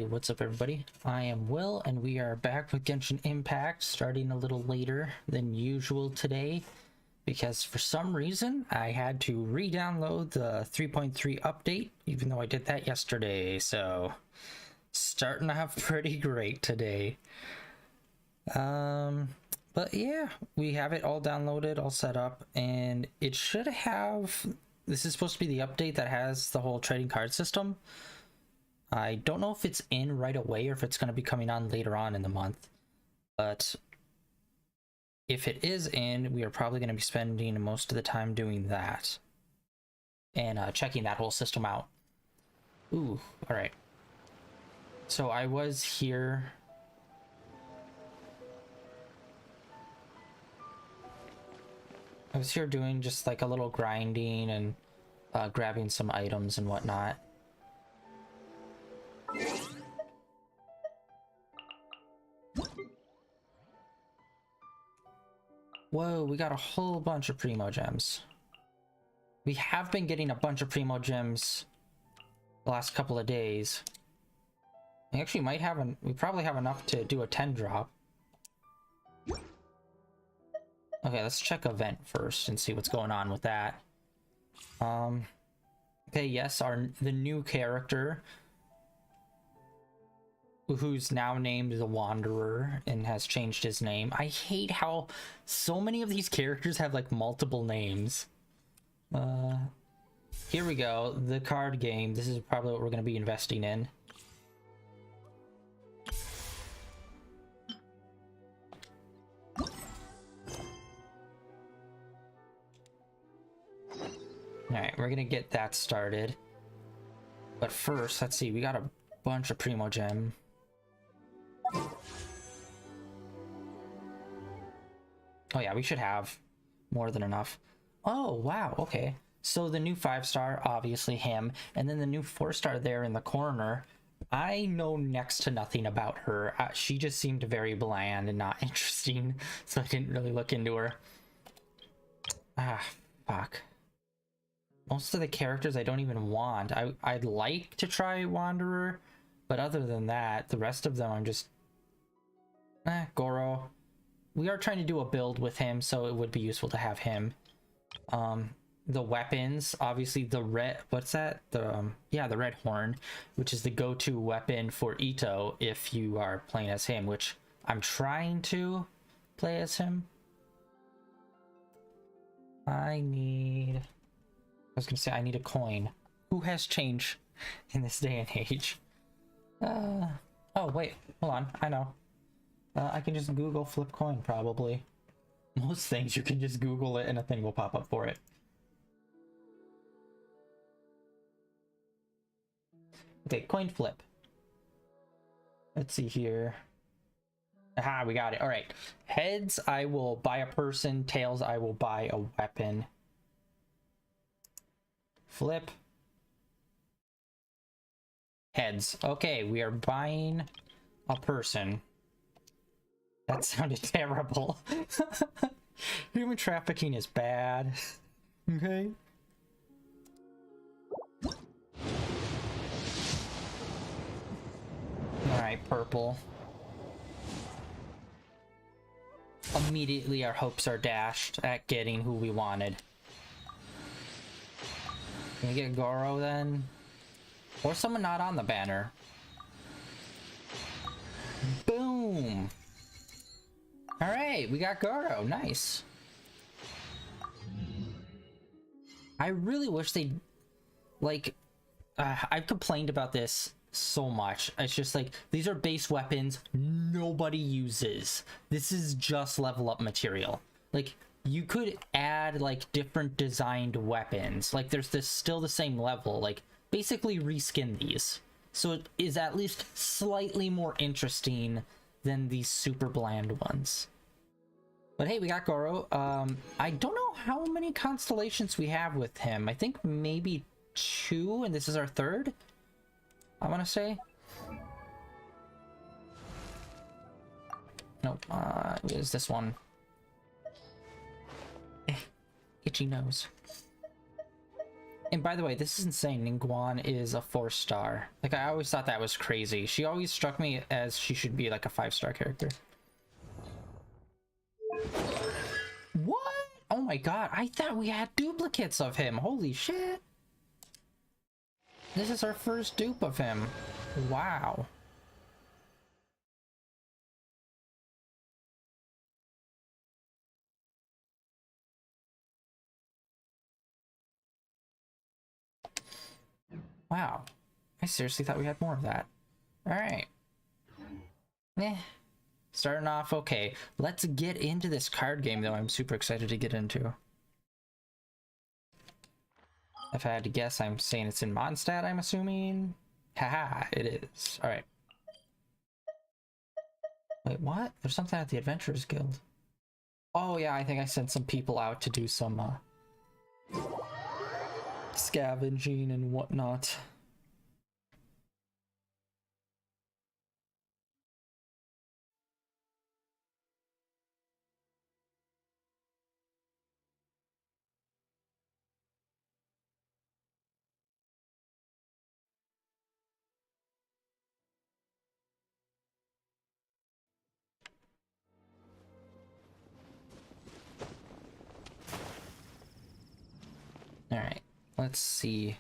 what's up everybody? I am Will and we are back with Genshin Impact, starting a little later than usual today because for some reason I had to re-download the 3.3 update even though I did that yesterday, so starting off pretty great today. But yeah, we have it all downloaded, all set up, and it should have, this is supposed to be the update that has the whole trading card system. I don't know if it's in right away or if it's going to be coming on later on in the month, but if it is in, we are probably going to be spending most of the time doing that and checking that whole system out. Ooh, all right. So I was here. I was here doing just like a little grinding and grabbing some items and whatnot. Whoa, we got a whole bunch of Primo Gems. We have been getting a bunch of Primo Gems the last couple of days. We actually might have we probably have enough to do a 10 drop. Okay, let's check event first and see what's going on with that. Okay, yes, the new character, who's now named the Wanderer and has changed his name. I hate how so many of these characters have like multiple names. Here we go, the card game. This is probably what we're going to be investing in. Alright, we're gonna get that started. But first, let's see, we got a bunch of Primo Gem. Oh yeah, we should have more than enough. Oh, wow, okay. So the new 5-star, obviously him, and then the new 4-star there in the corner. I know next to nothing about her. She just seemed very bland and not interesting, so I didn't really look into her. Ah, fuck. Most of the characters I don't even want. I'd like to try Wanderer, but other than that, the rest of them I'm just... Goro. We are trying to do a build with him, so it would be useful to have him. The weapons, obviously the red... What's that? Yeah, the red horn, which is the go-to weapon for Ito if you are playing as him, which I'm trying to play as him. I was gonna say I need a coin. Who has change in this day and age? Oh wait, hold on, I know. I can just Google flip coin, probably. Most things you can just Google it and a thing will pop up for it. Okay, coin flip. Let's see here. Aha, we got it. All right. Heads, I will buy a person. Tails, I will buy a weapon. Flip. Heads. Okay, we are buying a person. That sounded terrible. Human trafficking is bad. Okay. Alright, purple. Immediately our hopes are dashed at getting who we wanted. Can we get Goro then? Or someone not on the banner. Boom! Alright, we got Goro. Nice. I really wish they... Like, I've complained about this so much. It's just like, these are base weapons nobody uses. This is just level up material. Like, you could add like different designed weapons. Like there's still the same level. Like basically reskin these. So it is at least slightly more interesting than these super bland ones. But hey, we got Goro. I don't know how many constellations we have with him. I think maybe 2 and this is our 3rd, I want to say. Nope, is this one? Itchy nose. And by the way, this is insane. Ningguang is a 4-star. Like, I always thought that was crazy. She always struck me as she should be like a 5-star character. What? Oh my god, I thought we had duplicates of him. Holy shit. This is our first dupe of him. Wow. Wow. I seriously thought we had more of that. Alright. Starting off okay. Let's get into this card game, though. I'm super excited to get into. If I had to guess, I'm saying it's in Mondstadt, I'm assuming. Haha, it is. Alright. Wait, what? There's something at the Adventurers Guild. Oh yeah, I think I sent some people out to do some scavenging and whatnot. Alright, let's see.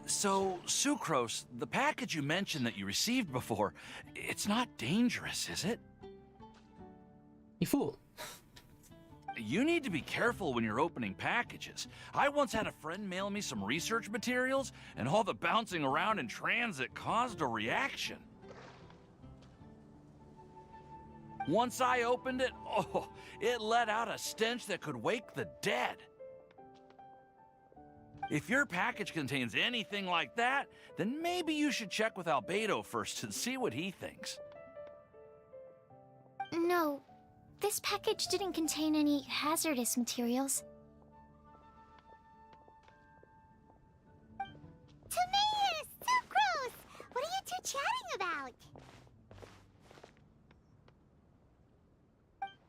So, Sucrose, the package you mentioned that you received before, it's not dangerous, is it? You fool. You need to be careful when you're opening packages. I once had a friend mail me some research materials, and all the bouncing around in transit caused a reaction. Once I opened it, oh, it let out a stench that could wake the dead. If your package contains anything like that, then maybe you should check with Albedo first and see what he thinks. No, this package didn't contain any hazardous materials. Timaeus! Sucrose! What are you two chatting about?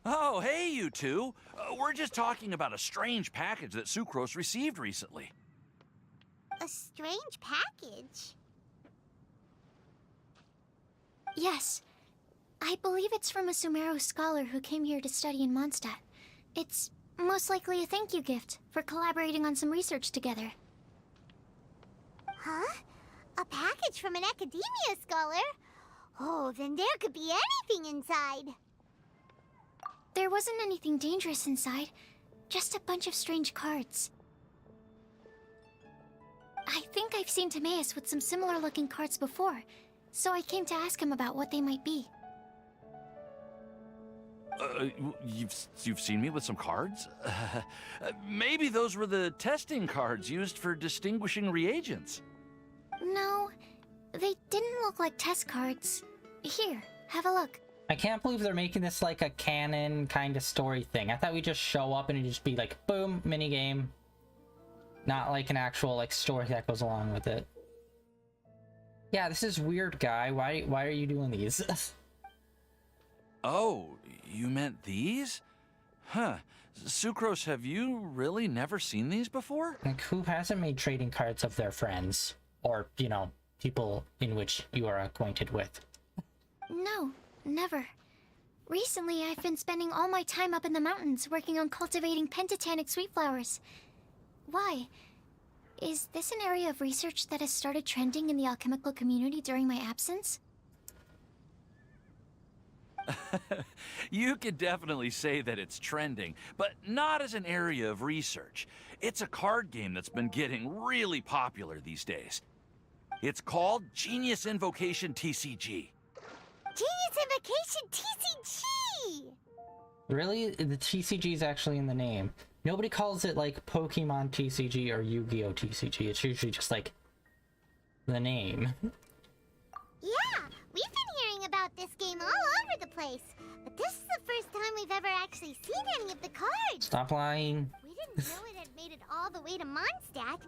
Oh, hey, you two. We're just talking about a strange package that Sucrose received recently. A strange package? Yes. I believe it's from a Sumeru scholar who came here to study in Mondstadt. It's most likely a thank you gift for collaborating on some research together. Huh? A package from an academia scholar? Oh, then there could be anything inside. There wasn't anything dangerous inside, just a bunch of strange cards. I think I've seen Timaeus with some similar looking cards before, so I came to ask him about what they might be. You've seen me with some cards? Maybe those were the testing cards used for distinguishing reagents. No, they didn't look like test cards. Here, have a look. I can't believe they're making this like a canon kind of story thing. I thought we'd just show up and it'd just be like, boom, minigame. Not like an actual like story that goes along with it. Yeah, this is weird, guy. Why are you doing these? Oh, you meant these? Huh. Sucrose, have you really never seen these before? Like, who hasn't made trading cards of their friends? Or, you know, people in which you are acquainted with? No, never. Recently, I've been spending all my time up in the mountains working on cultivating pentatonic sweet flowers. Why? Is this an area of research that has started trending in the alchemical community during my absence? You could definitely say that it's trending, but not as an area of research. It's a card game that's been getting really popular these days. It's called Genius Invocation TCG. Genius Invocation TCG! Really? The TCG is actually in the name. Nobody calls it like Pokemon TCG or Yu-Gi-Oh TCG. It's usually just like the name. Yeah, we've been hearing about this game all over the place. But this is the first time we've ever actually seen any of the cards. Stop lying. We didn't know it had made it all the way to Mondstadt.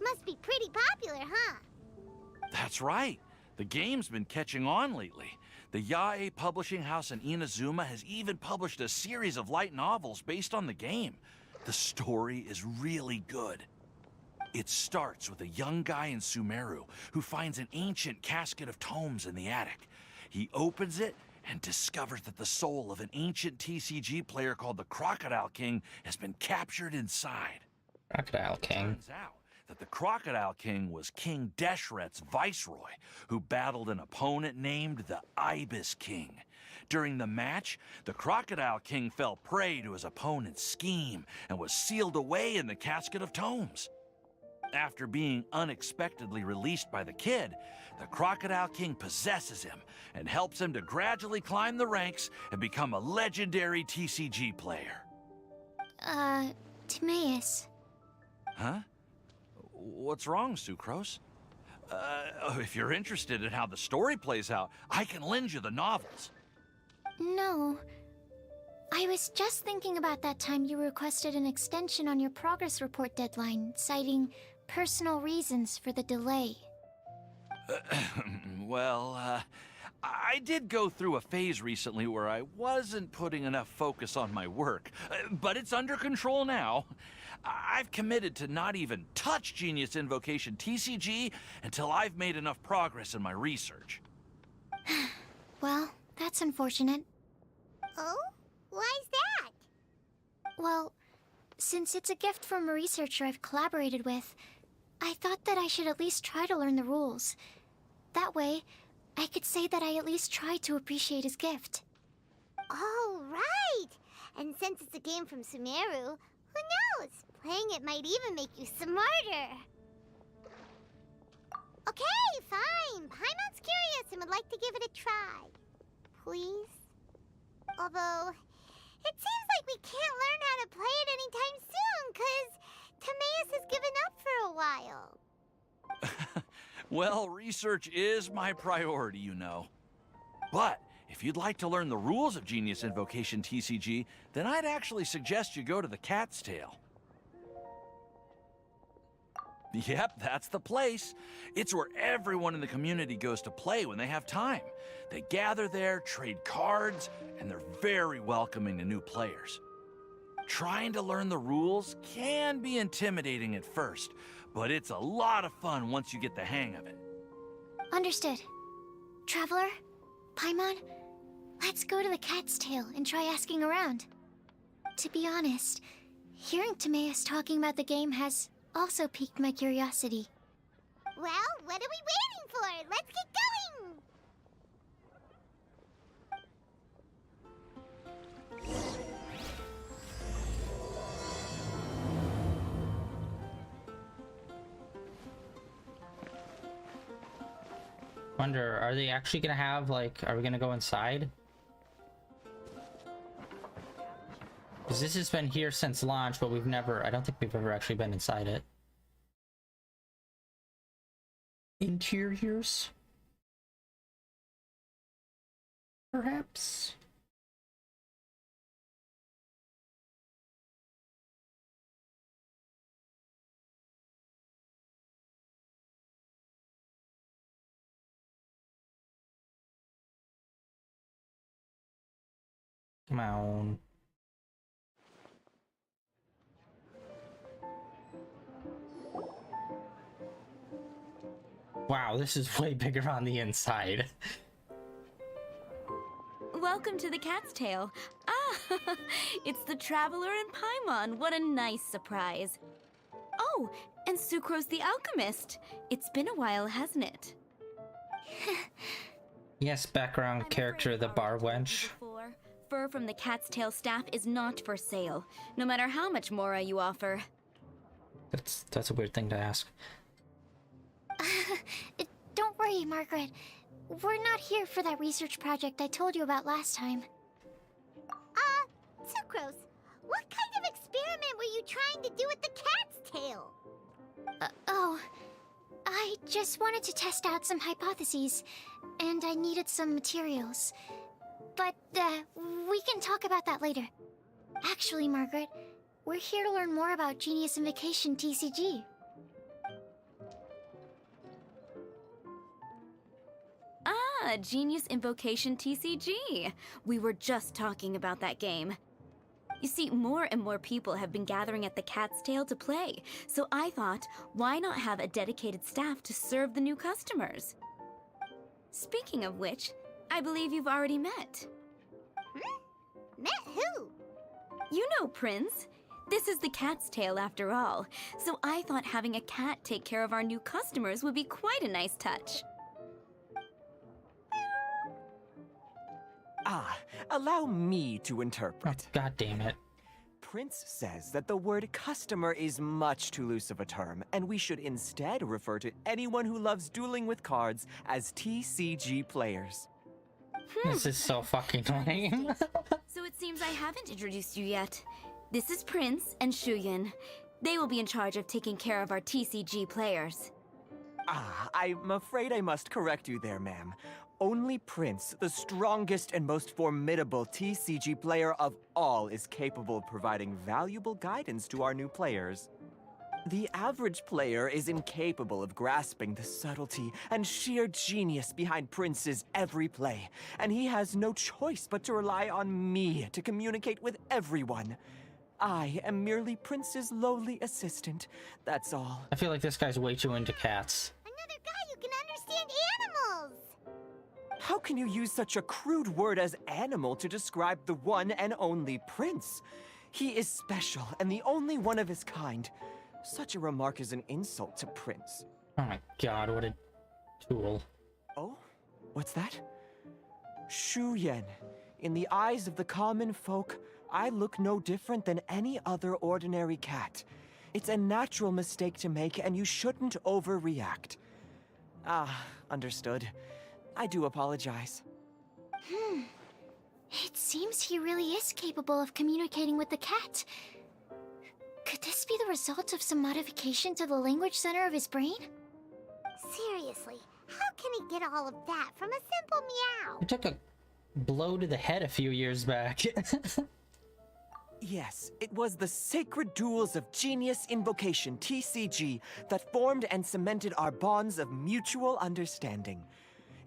Must be pretty popular, huh? That's right. The game's been catching on lately. The Yae publishing house in Inazuma has even published a series of light novels based on the game. The story is really good. It starts with a young guy in Sumeru who finds an ancient casket of tomes in the attic. He opens it and discovers that the soul of an ancient TCG player called the Crocodile King has been captured inside. Crocodile King. Turns out that the Crocodile King was King Deshret's viceroy, who battled an opponent named the Ibis King. During the match, the Crocodile King fell prey to his opponent's scheme and was sealed away in the casket of tomes. After being unexpectedly released by the kid, the Crocodile King possesses him and helps him to gradually climb the ranks and become a legendary TCG player. Timaeus. Huh? What's wrong, Sucrose? If you're interested in how the story plays out, I can lend you the novels. No. I was just thinking about that time you requested an extension on your progress report deadline, citing personal reasons for the delay. Well, I did go through a phase recently where I wasn't putting enough focus on my work, but it's under control now. I've committed to not even touch Genius Invocation TCG until I've made enough progress in my research. Well, that's unfortunate. Oh? Why's that? Well, since it's a gift from a researcher I've collaborated with, I thought that I should at least try to learn the rules. That way, I could say that I at least tried to appreciate his gift. Oh, right! And since it's a game from Sumeru, who knows? Playing it might even make you smarter. Okay, fine. Paimon's curious and would like to give it a try. Please? Although, it seems like we can't learn how to play it anytime soon, 'cause Timaeus has given up for a while. Well, research is my priority, you know. But if you'd like to learn the rules of Genius Invocation TCG, then I'd actually suggest you go to the Cat's Tail. Yep, that's the place. It's where everyone in the community goes to play when they have time. They gather there, trade cards, and they're very welcoming to new players. Trying to learn the rules can be intimidating at first, but it's a lot of fun once you get the hang of it. Understood. Traveler, Paimon, let's go to the Cat's Tail and try asking around. To be honest, hearing Timaeus talking about the game has also piqued my curiosity. Well, what are we waiting for? Let's get going! Wonder, are they actually gonna have, like, are we gonna go inside? Because this has been here since launch, but I don't think we've ever actually been inside it. Interiors? Perhaps? Come on. Wow, this is way bigger on the inside. Welcome to the Cat's Tail. Ah, it's the Traveler and Paimon. What a nice surprise. Oh, and Sucrose the Alchemist. It's been a while, hasn't it? Yes, background character, the bar wench. Fur from the Cat's Tail staff is not for sale, no matter how much Mora you offer. That's a weird thing to ask. Don't worry, Margaret. We're not here for that research project I told you about last time. Sucrose, what kind of experiment were you trying to do with the Cat's Tail? I just wanted to test out some hypotheses, and I needed some materials. But, we can talk about that later. Actually, Margaret, we're here to learn more about Genius Invocation TCG. Ah, Genius Invocation TCG. We were just talking about that game. You see, more and more people have been gathering at the Cat's Tail to play, so I thought, why not have a dedicated staff to serve the new customers? Speaking of which, I believe you've already met. Met who? You know, Prince. This is the Cat's Tail after all, so I thought having a cat take care of our new customers would be quite a nice touch. Allow me to Oh, interpret. God damn it. Prince says that the word customer is much too loose of a term, and we should instead refer to anyone who loves dueling with cards as TCG players. This is so fucking lame. So it seems I haven't introduced you yet. This is Prince and Shuyan. They will be in charge of taking care of our TCG players. I'm afraid I must correct you there, ma'am. Only Prince, the strongest and most formidable TCG player of all, is capable of providing valuable guidance to our new players. The average player is incapable of grasping the subtlety and sheer genius behind Prince's every play, and he has no choice but to rely on me to communicate with everyone. I am merely Prince's lowly assistant, that's all. I feel like this guy's way too into cats. Another guy who can understand animals! How can you use such a crude word as animal to describe the one and only Prince? He is special and the only one of his kind. Such a remark is an insult to Prince. Oh my god, what a tool. Oh? What's that? Shu Yen. In the eyes of the common folk, I look no different than any other ordinary cat. It's a natural mistake to make, and you shouldn't overreact. Understood. I do apologize. It seems he really is capable of communicating with the cat. Could this be the result of some modification to the language center of his brain? Seriously, how can he get all of that from a simple meow? He took a blow to the head a few years back. Yes, it was the Sacred Duels of Genius Invocation, TCG, that formed and cemented our bonds of mutual understanding.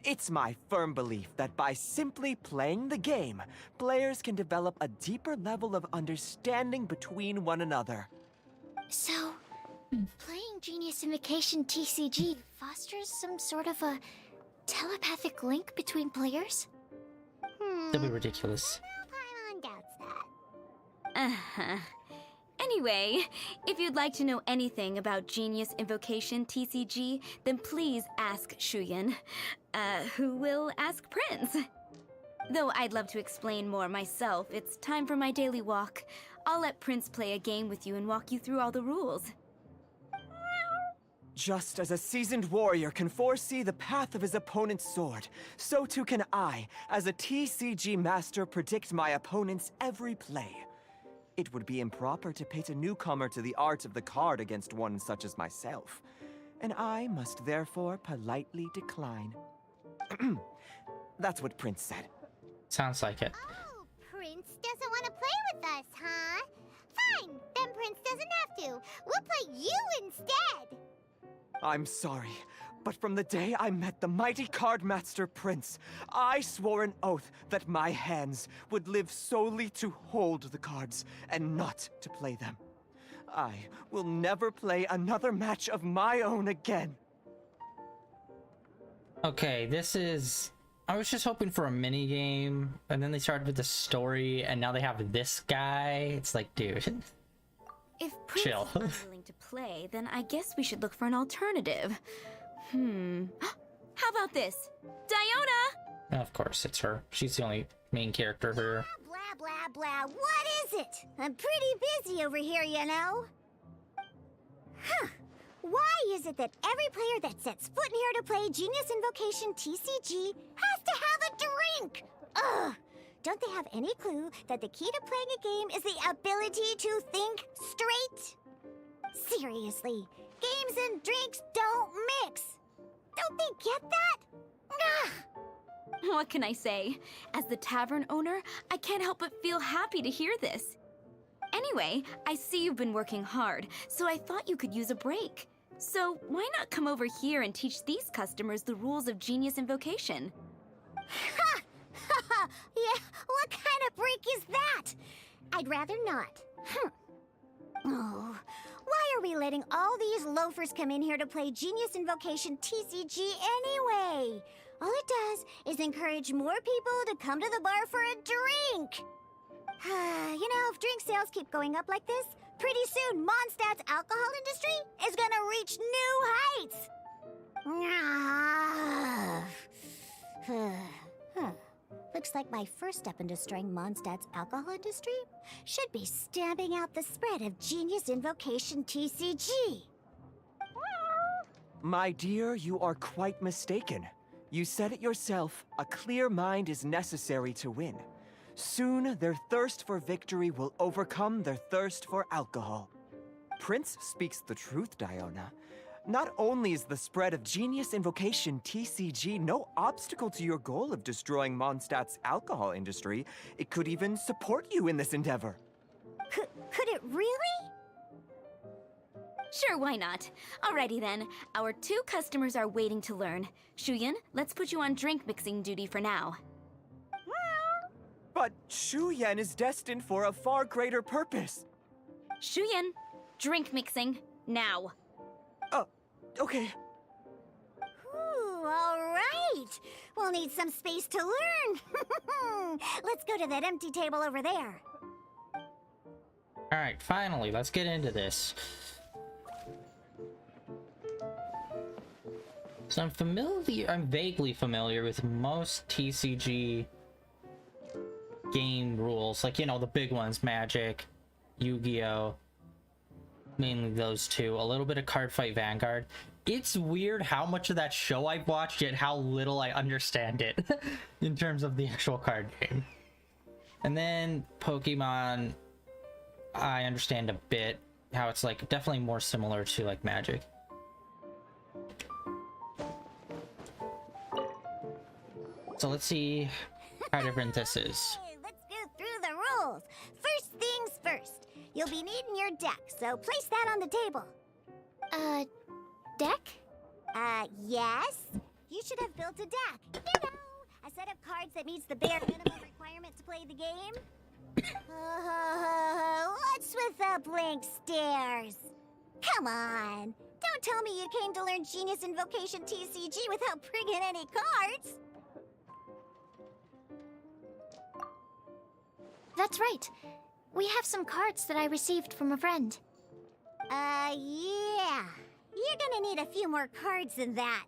It's my firm belief that by simply playing the game, players can develop a deeper level of understanding between one another. So, playing Genius Invocation TCG fosters some sort of a telepathic link between players? That'd be ridiculous. Paimon doubts that. Uh-huh. Anyway, if you'd like to know anything about Genius Invocation TCG, then please ask Shuyan, who will ask Prince. Though I'd love to explain more myself, it's time for my daily walk. I'll let Prince play a game with you and walk you through all the rules. Just as a seasoned warrior can foresee the path of his opponent's sword, so too can I, as a TCG master, predict my opponent's every play. It would be improper to pit a newcomer to the art of the card against one such as myself, and I must therefore politely decline. That's what Prince said. Sounds like it. Oh, Prince doesn't want to play with us, huh? Fine, then Prince doesn't have to. We'll play you instead. I'm sorry, but from the day I met the mighty card master Prince, I swore an oath that my hands would live solely to hold the cards and not to play them. I will never play another match of my own again. Okay, this is... I was just hoping for a mini game, and then they started with the story, and now they have this guy. It's like, dude. If Prince Chill. is unwilling to play, then I guess we should look for an alternative. How about this? Diona! Of course, it's her. She's the only main character here. Blah, blah, blah. What is it? I'm pretty busy over here, you know. Why is it that every player that sets foot in here to play Genius Invocation TCG has to have a drink? Ugh! Don't they have any clue that the key to playing a game is the ability to think straight? Seriously, games and drinks don't mix. Don't they get that? Ugh! What can I say? As the tavern owner, I can't help but feel happy to hear this. Anyway, I see you've been working hard, so I thought you could use a break. So why not come over here and teach these customers the rules of Genius Invocation? Ha! Yeah, what kind of break is that? I'd rather not. Oh, why are we letting all these loafers come in here to play Genius Invocation TCG anyway? All it does is encourage more people to come to the bar for a drink. You know, if drink sales keep going up like this, pretty soon Mondstadt's alcohol industry is gonna reach new heights. Looks like my first step in destroying Mondstadt's alcohol industry should be stamping out the spread of Genius Invocation TCG. My dear, you are quite mistaken. You said it yourself, a clear mind is necessary to win. Soon, their thirst for victory will overcome their thirst for alcohol. Prince speaks the truth, Diona. Not only is the spread of Genius Invocation TCG no obstacle to your goal of destroying Mondstadt's alcohol industry, it could even support you in this endeavor. Could it really? Sure, why not? Alrighty then. Our 2 customers are waiting to learn. Shuyan, let's put you on drink mixing duty for now. But Shu Yan is destined for a far greater purpose. Shuyan, drink mixing, now. Okay. Ooh, all right. We'll need some space to learn. Let's go to that empty table over there. Alright, finally, let's get into this. So I'm vaguely familiar with most TCG game rules, like, you know, the big ones, Magic, Yu-Gi-Oh! Mainly those 2, a little bit of Cardfight Vanguard. It's weird how much of that show I've watched, yet how little I understand it in terms of the actual card game. And then Pokemon, I understand a bit, how it's like definitely more similar to like Magic. So let's see how different this is. Hey, let's go through the rules. First things first. You'll be needing your deck, so place that on the table. Deck? Yes. You should have built a deck. You know, a set of cards that meets the bare minimum requirement to play the game. What's with the blank stares? Come on. Don't tell me you came to learn Genius Invocation TCG without bringing any cards. That's right. We have some cards that I received from a friend. Yeah. You're gonna need a few more cards than that.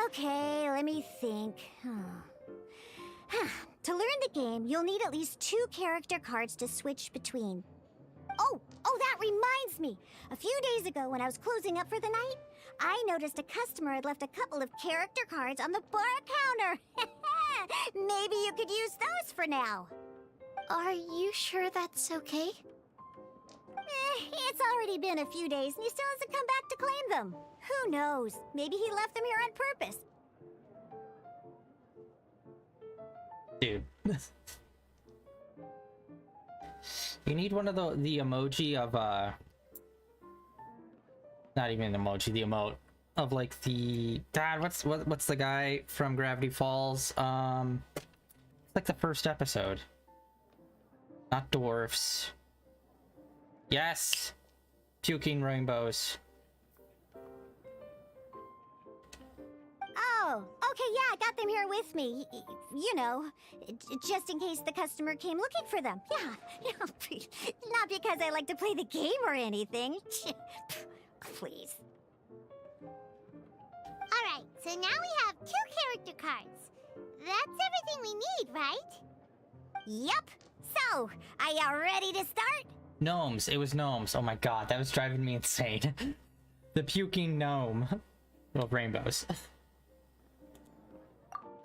Okay, let me think. To learn the game, you'll need at least 2 character cards to switch between. Oh, that reminds me. A few days ago, when I was closing up for the night, I noticed a customer had left a couple of character cards on the bar counter. Maybe you could use those for now. Are you sure that's okay? It's already been a few days and he still hasn't come back to claim them. Who knows? Maybe he left them here on purpose. Dude. You need one of the emoji of not even an emoji, the emote of like the what's the guy from Gravity Falls? It's like the first episode. Not dwarfs. Yes! Puking rainbows. Oh, okay, yeah, I got them here with me. You know, just in case the customer came looking for them. Yeah, not because I like to play the game or anything. Please. Alright, so now we have 2 character cards. That's everything we need, right? Yep. So, are you ready to start? Gnomes. It was gnomes. Oh my god, that was driving me insane. The puking gnome. Well, rainbows.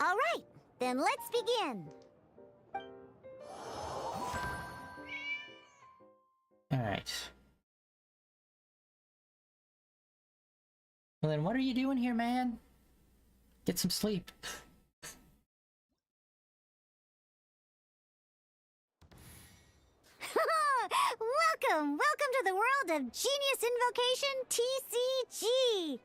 Alright, then let's begin. Alright. Well then, what are you doing here, man? Get some sleep. Welcome to the world of Genius Invocation TCG!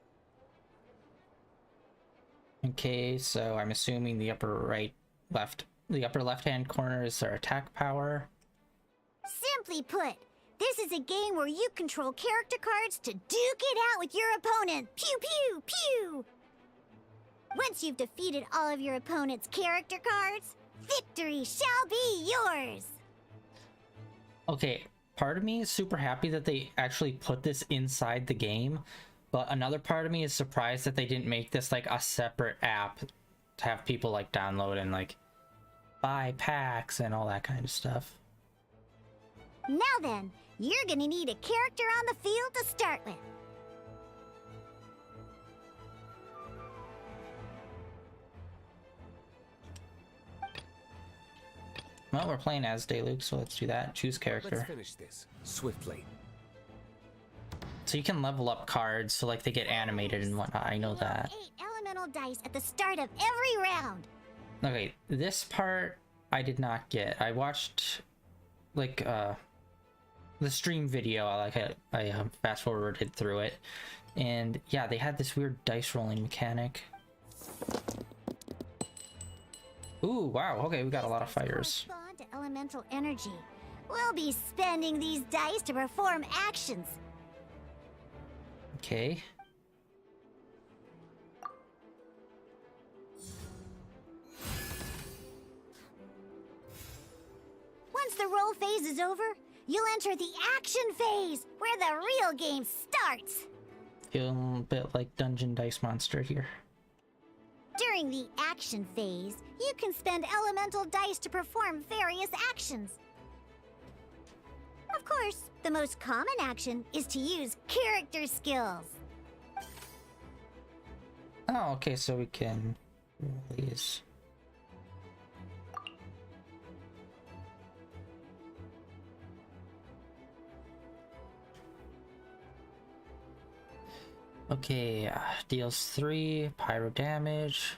Okay, so I'm assuming the upper right, left the upper left-hand corner is their attack power. Simply put, this is a game where you control character cards to duke it out with your opponent. Pew, pew, pew! Once you've defeated all of your opponent's character cards, victory shall be yours! Okay, part of me is super happy that they actually put this inside the game, but another part of me is surprised that they didn't make this like a separate app to have people like download and like buy packs and all that kind of stuff. Now then, you're gonna need a character on the field to start with. Well, we're playing as Luke, so let's do that. Choose character. Let's finish this swiftly. So you can level up cards, so like they get animated and whatnot. I know that. 8 elemental dice at the start of every round. Okay, this part I did not get. I watched like the stream video. I fast forwarded through it, and yeah, they had this weird dice rolling mechanic. Ooh, wow. Okay, we got a lot of fighters. Correspond to elemental energy. We'll be spending these dice to perform actions. Okay. Once the roll phase is over, you'll enter the action phase, where the real game starts. Feel a bit like Dungeon Dice Monster here. During the action phase, you can spend elemental dice to perform various actions. Of course, the most common action is to use character skills. Oh, okay, so we can roll these. Okay, deals 3 pyro damage.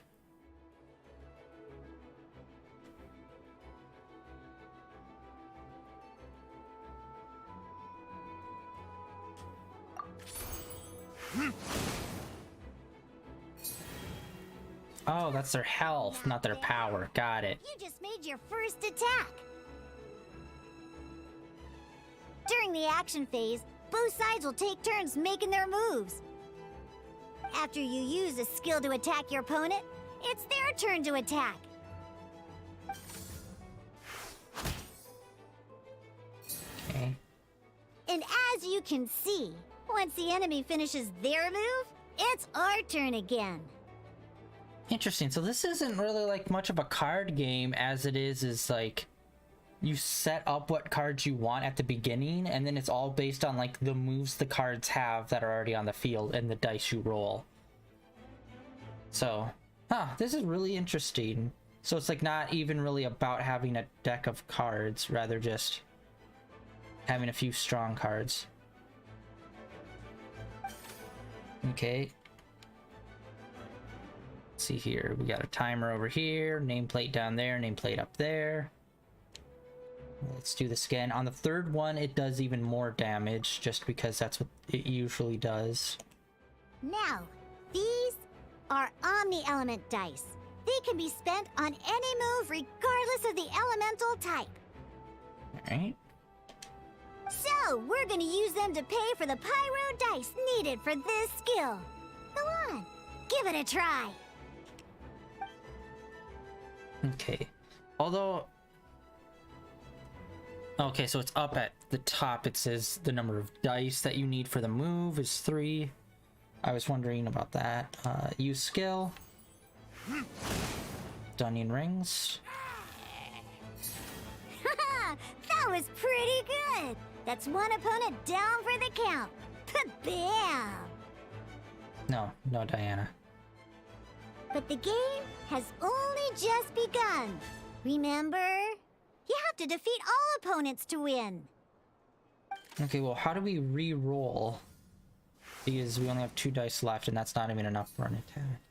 Oh, that's their health, not their power. Got it. You just made your first attack. During the action phase, both sides will take turns making their moves. After you use a skill to attack your opponent, it's their turn to attack. Okay. And as you can see, once the enemy finishes their move, it's our turn again. Interesting. So this isn't really like much of a card game as it is like you set up what cards you want at the beginning, and then it's all based on like the moves the cards have that are already on the field and the dice you roll. So, this is really interesting. So it's like not even really about having a deck of cards, rather just having a few strong cards. Okay. Let's see here. We got a timer over here, nameplate down there, nameplate up there. Let's do this again. On the third one, it does even more damage, just because that's what it usually does. Now, these are Omni Element dice. They can be spent on any move regardless of the elemental type. Alright. So, we're gonna use them to pay for the pyro dice needed for this skill. Go on, give it a try. Okay. Although... Okay, so it's up at the top. It says the number of dice that you need for the move is 3. I was wondering about that. Use skill. Dunning rings. That was pretty good. That's one opponent down for the count. Bam! No, Diana. But the game has only just begun. Remember? You have to defeat all opponents to win. Okay, well, how do we re-roll? Because we only have 2 dice left, and that's not even enough for an attack.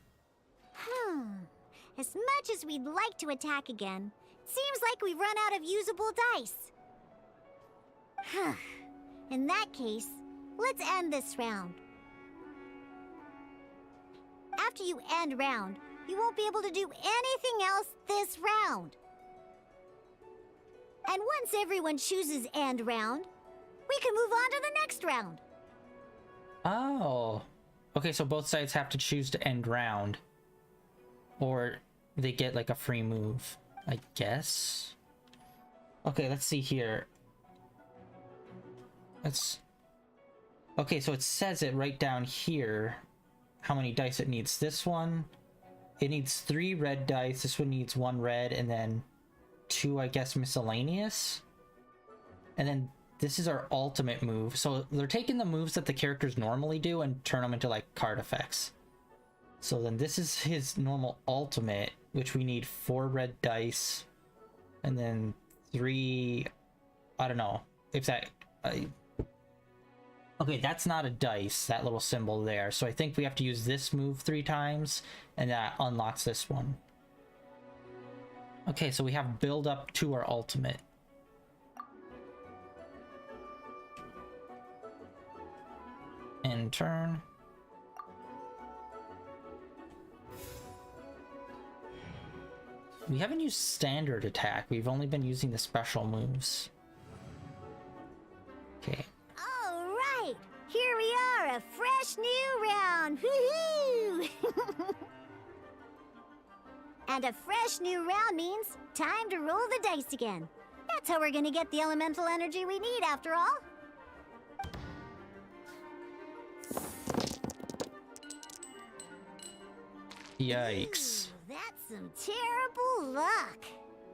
As much as we'd like to attack again, it seems like we've run out of usable dice. In that case, let's end this round. After you end round, you won't be able to do anything else this round. And once everyone chooses end round, we can move on to the next round. Oh. Okay, so both sides have to choose to end round. Or they get like a free move, I guess. Okay, let's see here. Okay, so it says it right down here how many dice it needs. This one, it needs 3 red dice. This one needs 1 red and then 2, I guess, miscellaneous. And then this is our ultimate move. So they're taking the moves that the characters normally do and turn them into like card effects. So then this is his normal ultimate, which we need 4 red dice and then 3, I don't know if that okay, that's not a dice, that little symbol there. So I think we have to use this move 3 times and that unlocks this one. Okay, so we have build up to our ultimate. End turn. We haven't used standard attack. We've only been using the special moves. Okay. All right, here we are, a fresh new round. Woohoo! And a fresh new round means time to roll the dice again. That's how we're gonna get the elemental energy we need, after all. Yikes. Ooh, that's some terrible luck.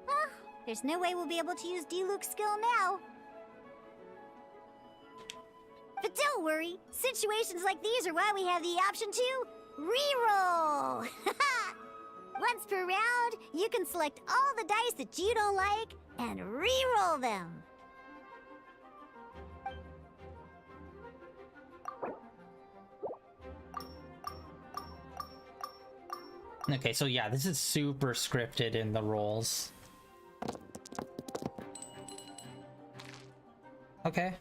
Well, there's no way we'll be able to use D-Luke's skill now. But don't worry, situations like these are why we have the option to reroll. Once per round, you can select all the dice that you don't like and reroll them. Okay, so yeah, this is super scripted in the rolls. Okay.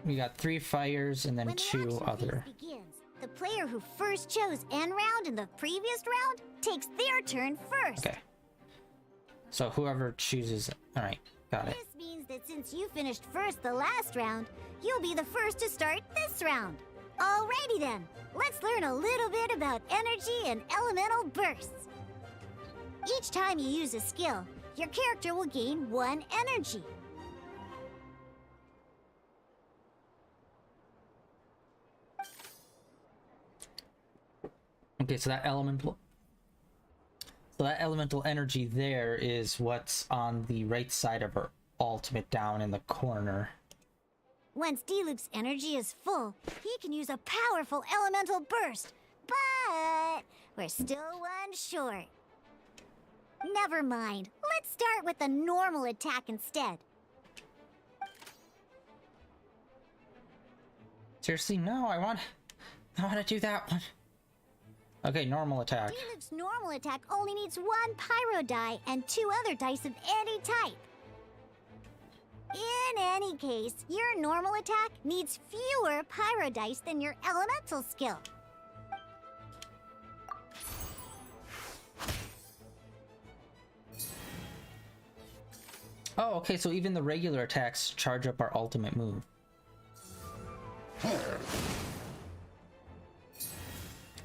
We got 3 fires and then When the 2 action other. phase begins, the player who first chose end round in the previous round takes their turn first. Okay. So whoever chooses... Alright, got it. This means that since you finished first the last round, you'll be the first to start this round. Alrighty then, let's learn a little bit about energy and elemental bursts. Each time you use a skill, your character will gain 1 energy. Okay, so that elemental energy there is what's on the right side of our ultimate down in the corner. Once D-Luke's energy is full, he can use a powerful elemental burst. But we're still 1 short. Never mind. Let's start with the normal attack instead. Seriously, no, I want to do that one. Okay, normal attack. D-Luke's normal attack only needs 1 pyro die and 2 other dice of any type. In any case, your normal attack needs fewer pyro dice than your elemental skill. Oh, okay, so even the regular attacks charge up our ultimate move.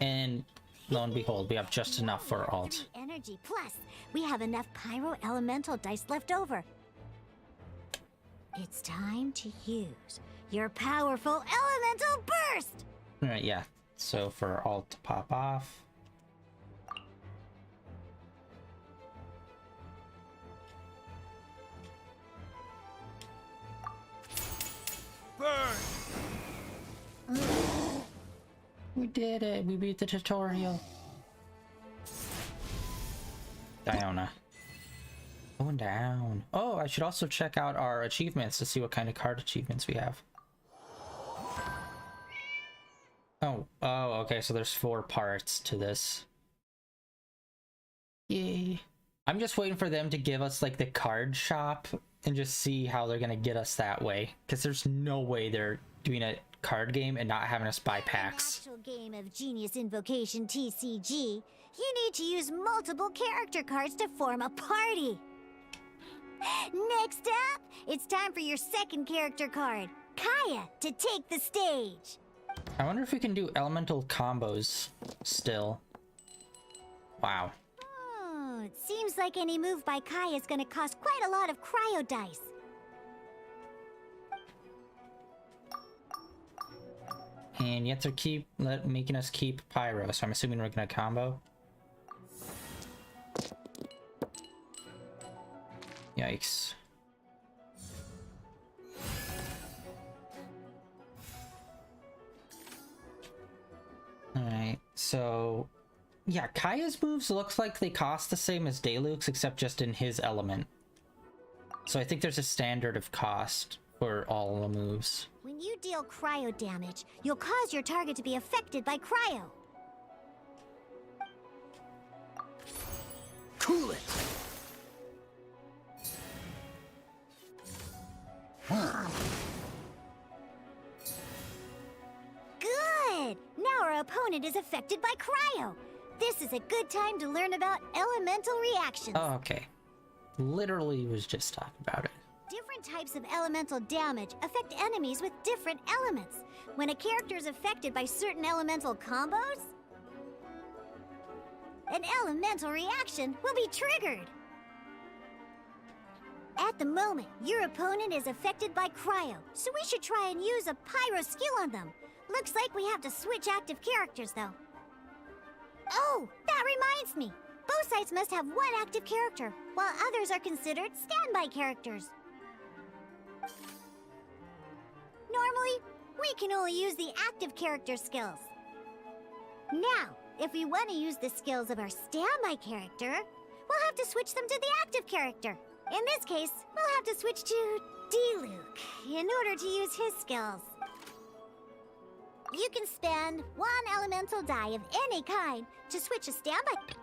And lo and behold, we have just enough for our ult. Energy plus, we have enough pyro elemental dice left over. It's time to use your powerful elemental burst! Alright, yeah. So for our ult to pop off. Burn! We did it! We beat the tutorial! Diona. Going down. Oh, I should also check out our achievements to see what kind of card achievements we have. Oh, okay, so there's 4 parts to this. Yay. I'm just waiting for them to give us like the card shop and just see how they're gonna get us that way. Because there's no way they're doing a card game and not having us buy packs. In an actual game of Genius Invocation TCG, you need to use multiple character cards to form a party. Next up, it's time for your second character card, Kaya, to take the stage. I wonder if we can do elemental combos still. Wow. Oh, it seems like any move by Kaya is gonna cost quite a lot of cryo dice. And yet they're making us keep Pyro, so I'm assuming we're gonna combo. Yikes. Alright, so... yeah, Kaya's moves looks like they cost the same as Diluc's, except just in his element. So I think there's a standard of cost for all the moves. When you deal cryo damage, you'll cause your target to be affected by cryo. Cool it! Good! Now our opponent is affected by cryo. This is a good time to learn about elemental reactions. Oh, okay. Literally was just talking about it. Different types of elemental damage affect enemies with different elements. When a character is affected by certain elemental combos, an elemental reaction will be triggered. At the moment, your opponent is affected by cryo, so we should try and use a pyro skill on them. Looks like we have to switch active characters, though. Oh, that reminds me. Both sides must have one active character, while others are considered standby characters. Normally, we can only use the active character skills. Now, if we want to use the skills of our standby character, we'll have to switch them to the active character. In this case, we'll have to switch to Diluc in order to use his skills. You can spend one elemental die of any kind to switch a standby.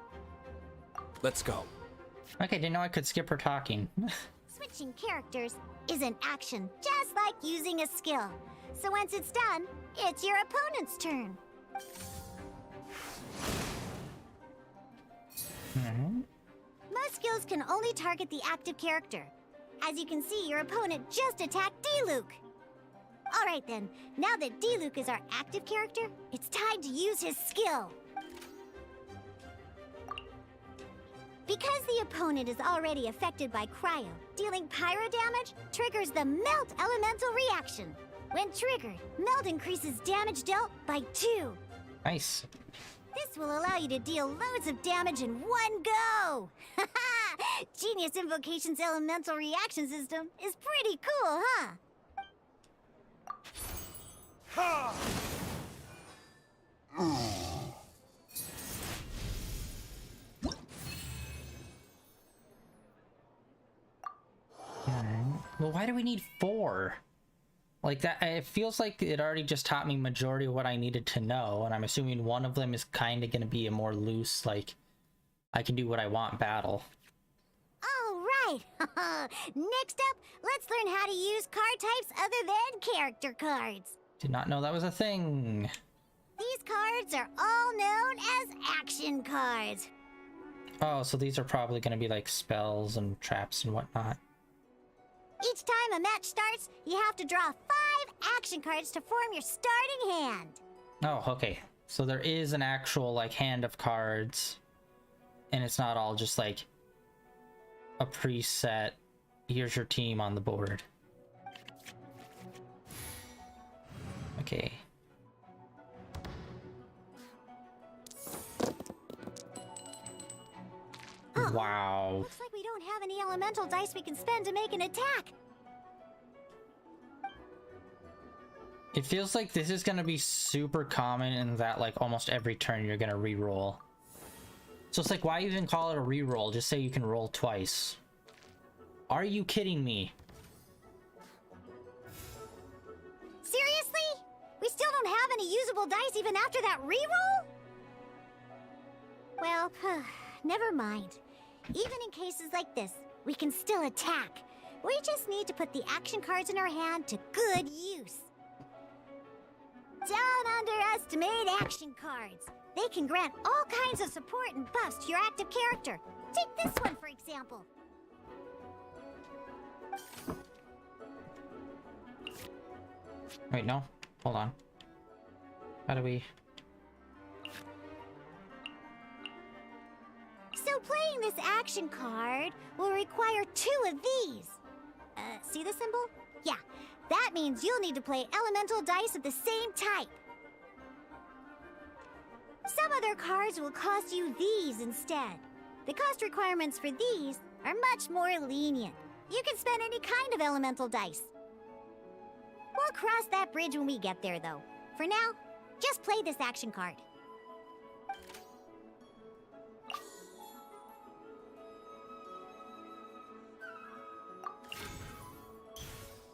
Let's go. Okay, didn't know I could skip her talking. Switching characters is an action, just like using a skill. So once it's done, it's your opponent's turn. Most skills can only target the active character. As you can see, your opponent just attacked Diluc. Alright then, now that Diluc is our active character, it's time to use his skill. Because the opponent is already affected by cryo, dealing pyro damage triggers the Melt elemental reaction. When triggered, Melt increases damage dealt by 2. Nice. This will allow you to deal loads of damage in one go! Genius Invocation's elemental reaction system is pretty cool, huh? Well, why do we need 4? Like that, it feels like it already just taught me majority of what I needed to know, and I'm assuming one of them is kind of going to be a more loose, like, I can do what I want battle. Alright! Next up, let's learn how to use card types other than character cards. Did not know that was a thing. These cards are all known as action cards. Oh, so these are probably going to be like spells and traps and whatnot. Each time a match starts, you have to draw 5 action cards to form your starting hand. Oh, okay. So there is an actual, like, hand of cards. And it's not all just, like, a preset, here's your team on the board. Okay. Wow. Looks like we don't have any elemental dice we can spend to make an attack. It feels like this is gonna be super common in that, like, almost every turn you're gonna re-roll. So it's like, why even call it a re-roll? Just say you can roll twice. Are you kidding me? Seriously? We still don't have any usable dice even after that re-roll? Well, never mind. Even in cases like this, we can still attack. We just need to put the action cards in our hand to good use. Don't underestimate action cards. They can grant all kinds of support and buffs to your active character. Take this one, for example. Wait, no. Hold on. How do we... So playing this action card will require 2 of these. See the symbol? Yeah, that means you'll need to play elemental dice of the same type. Some other cards will cost you these instead. The cost requirements for these are much more lenient. You can spend any kind of elemental dice. We'll cross that bridge when we get there, though. For now, just play this action card.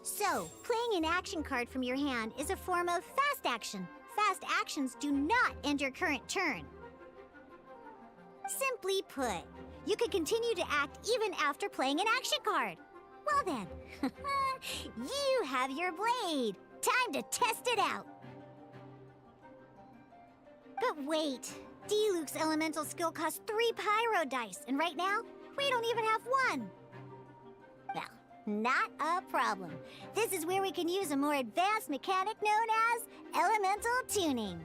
So, playing an action card from your hand is a form of fast action. Fast actions do not end your current turn. Simply put, you can continue to act even after playing an action card. Well then, you have your blade. Time to test it out. But wait, Diluc's elemental skill costs 3 pyro dice, and right now, we don't even have 1. Well, not a problem. This is where we can use a more advanced mechanic known as elemental tuning.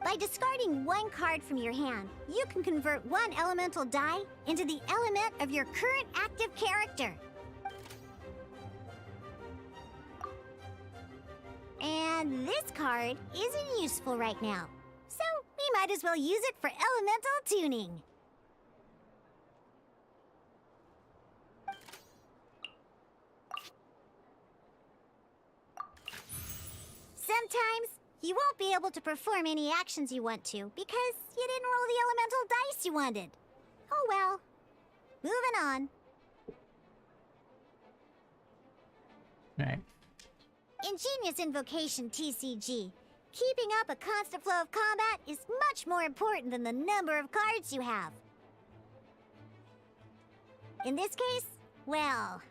By discarding 1 card from your hand, you can convert 1 elemental die into the element of your current active character. And this card isn't useful right now, so we might as well use it for elemental tuning. Sometimes you won't be able to perform any actions you want to because you didn't roll the elemental dice you wanted. Oh well. Moving on. Alright. Ingenious Invocation TCG. Keeping up a constant flow of combat is much more important than the number of cards you have. In this case, well,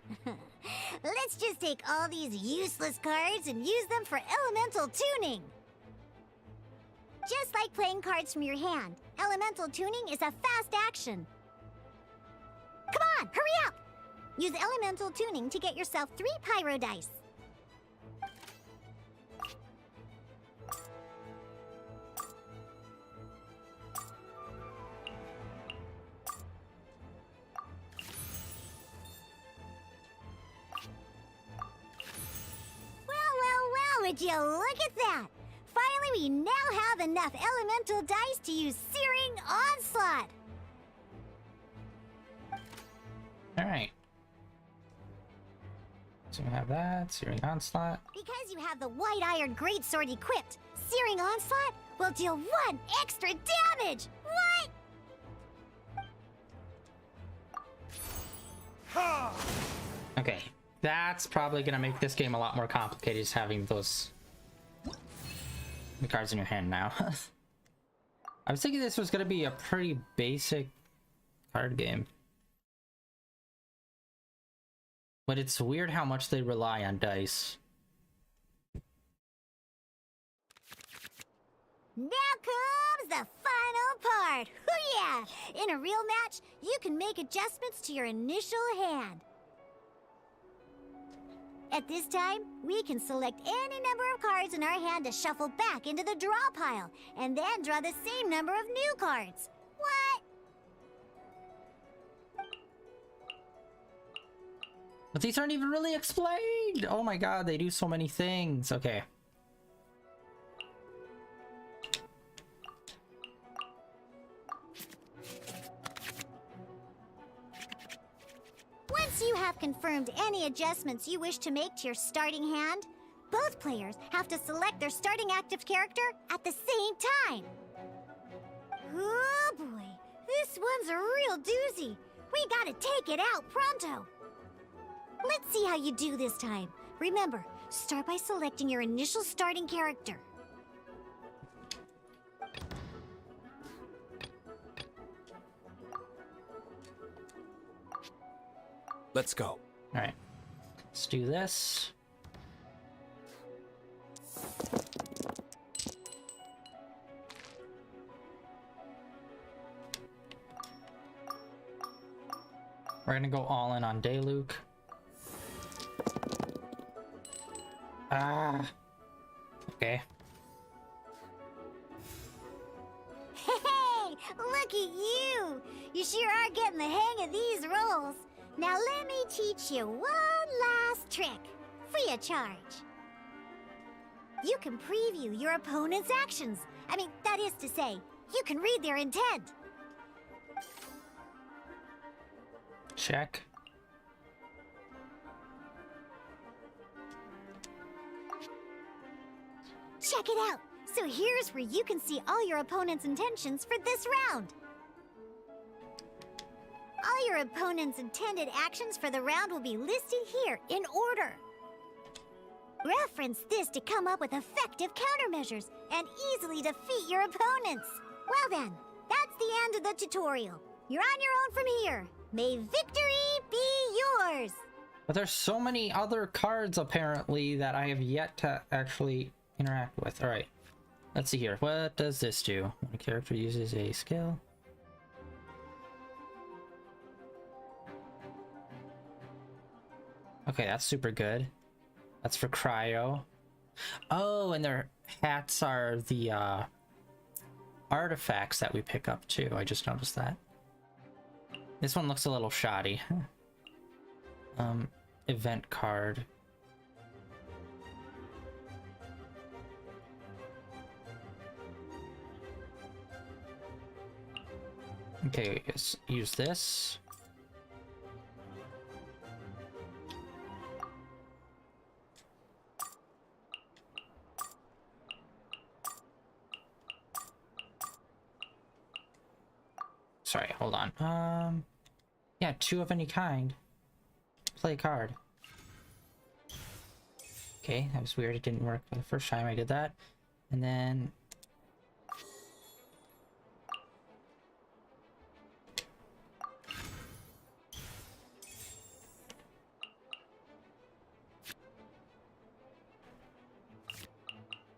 let's just take all these useless cards and use them for elemental tuning. Just like playing cards from your hand, elemental tuning is a fast action. Come on, hurry up! Use elemental tuning to get yourself 3 pyro dice. Would you look at that? Finally, we now have enough elemental dice to use Searing Onslaught. Alright. So we have that, Searing Onslaught. Because you have the White Iron Greatsword equipped, Searing Onslaught will deal 1 extra damage! What? Okay. That's probably gonna make this game a lot more complicated, just having the cards in your hand now. I was thinking this was gonna be a pretty basic card game. But it's weird how much they rely on dice. Now comes the final part! Hoo-yeah! In a real match, you can make adjustments to your initial hand. At this time, we can select any number of cards in our hand to shuffle back into the draw pile, and then draw the same number of new cards. What? But these aren't even really explained! Oh my god, they do so many things. Okay. Once you have confirmed any adjustments you wish to make to your starting hand, both players have to select their starting active character at the same time. Oh boy, this one's a real doozy. We gotta take it out pronto. Let's see how you do this time. Remember, start by selecting your initial starting character. Let's go. Alright. Let's do this. We're gonna go all in on Diluc. Ah. Okay. Hey, look at you! You sure are getting the hang of these rolls. Now let me teach you one last trick, free of charge. You can preview your opponent's actions. I mean, that is to say, you can read their intent. Check. Check it out. So here's where you can see all your opponent's intentions for this round. All your opponent's intended actions for the round will be listed here in order. Reference this to come up with effective countermeasures and easily defeat your opponents. Well then, that's the end of the tutorial. You're on your own from here. May victory be yours! But there's so many other cards apparently that I have yet to actually interact with. Alright. Let's see here. What does this do? When a character uses a skill. Okay, that's super good. That's for cryo. Oh, and their hats are the artifacts that we pick up too. I just noticed that. This one looks a little shoddy. Event card. Okay, let's use this. Sorry, hold on. Yeah, 2 of any kind. Play a card. Okay, that was weird. It didn't work the first time I did that. And then...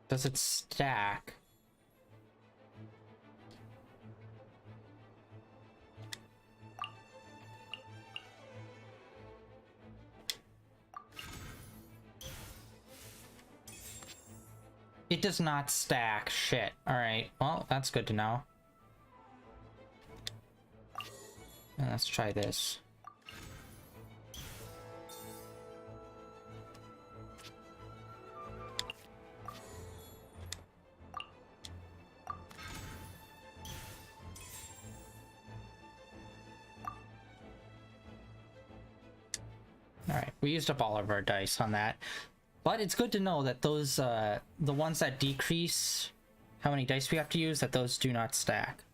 does it stack? It does not stack. Shit. Alright, well, that's good to know. And let's try this. Alright, we used up all of our dice on that. But it's good to know that those, the ones that decrease how many dice we have to use, that those do not stack.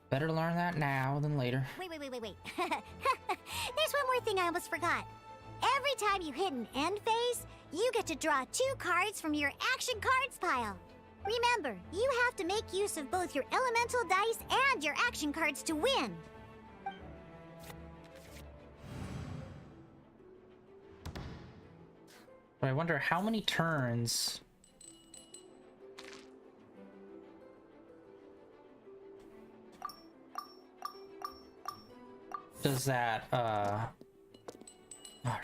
Better learn that now than later. Wait. There's one more thing I almost forgot. Every time you hit an end phase, you get to draw 2 cards from your action cards pile. Remember, you have to make use of both your elemental dice and your action cards to win. But I wonder how many turns does that, are you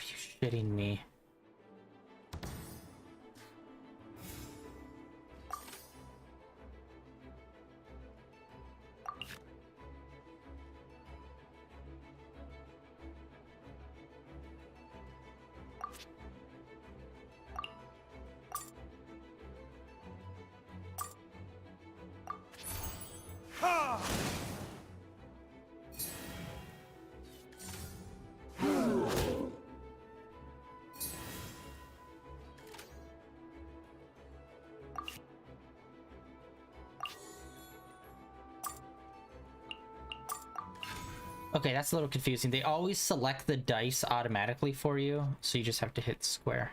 shitting me? Okay, that's a little confusing. They always select the dice automatically for you, so you just have to hit square.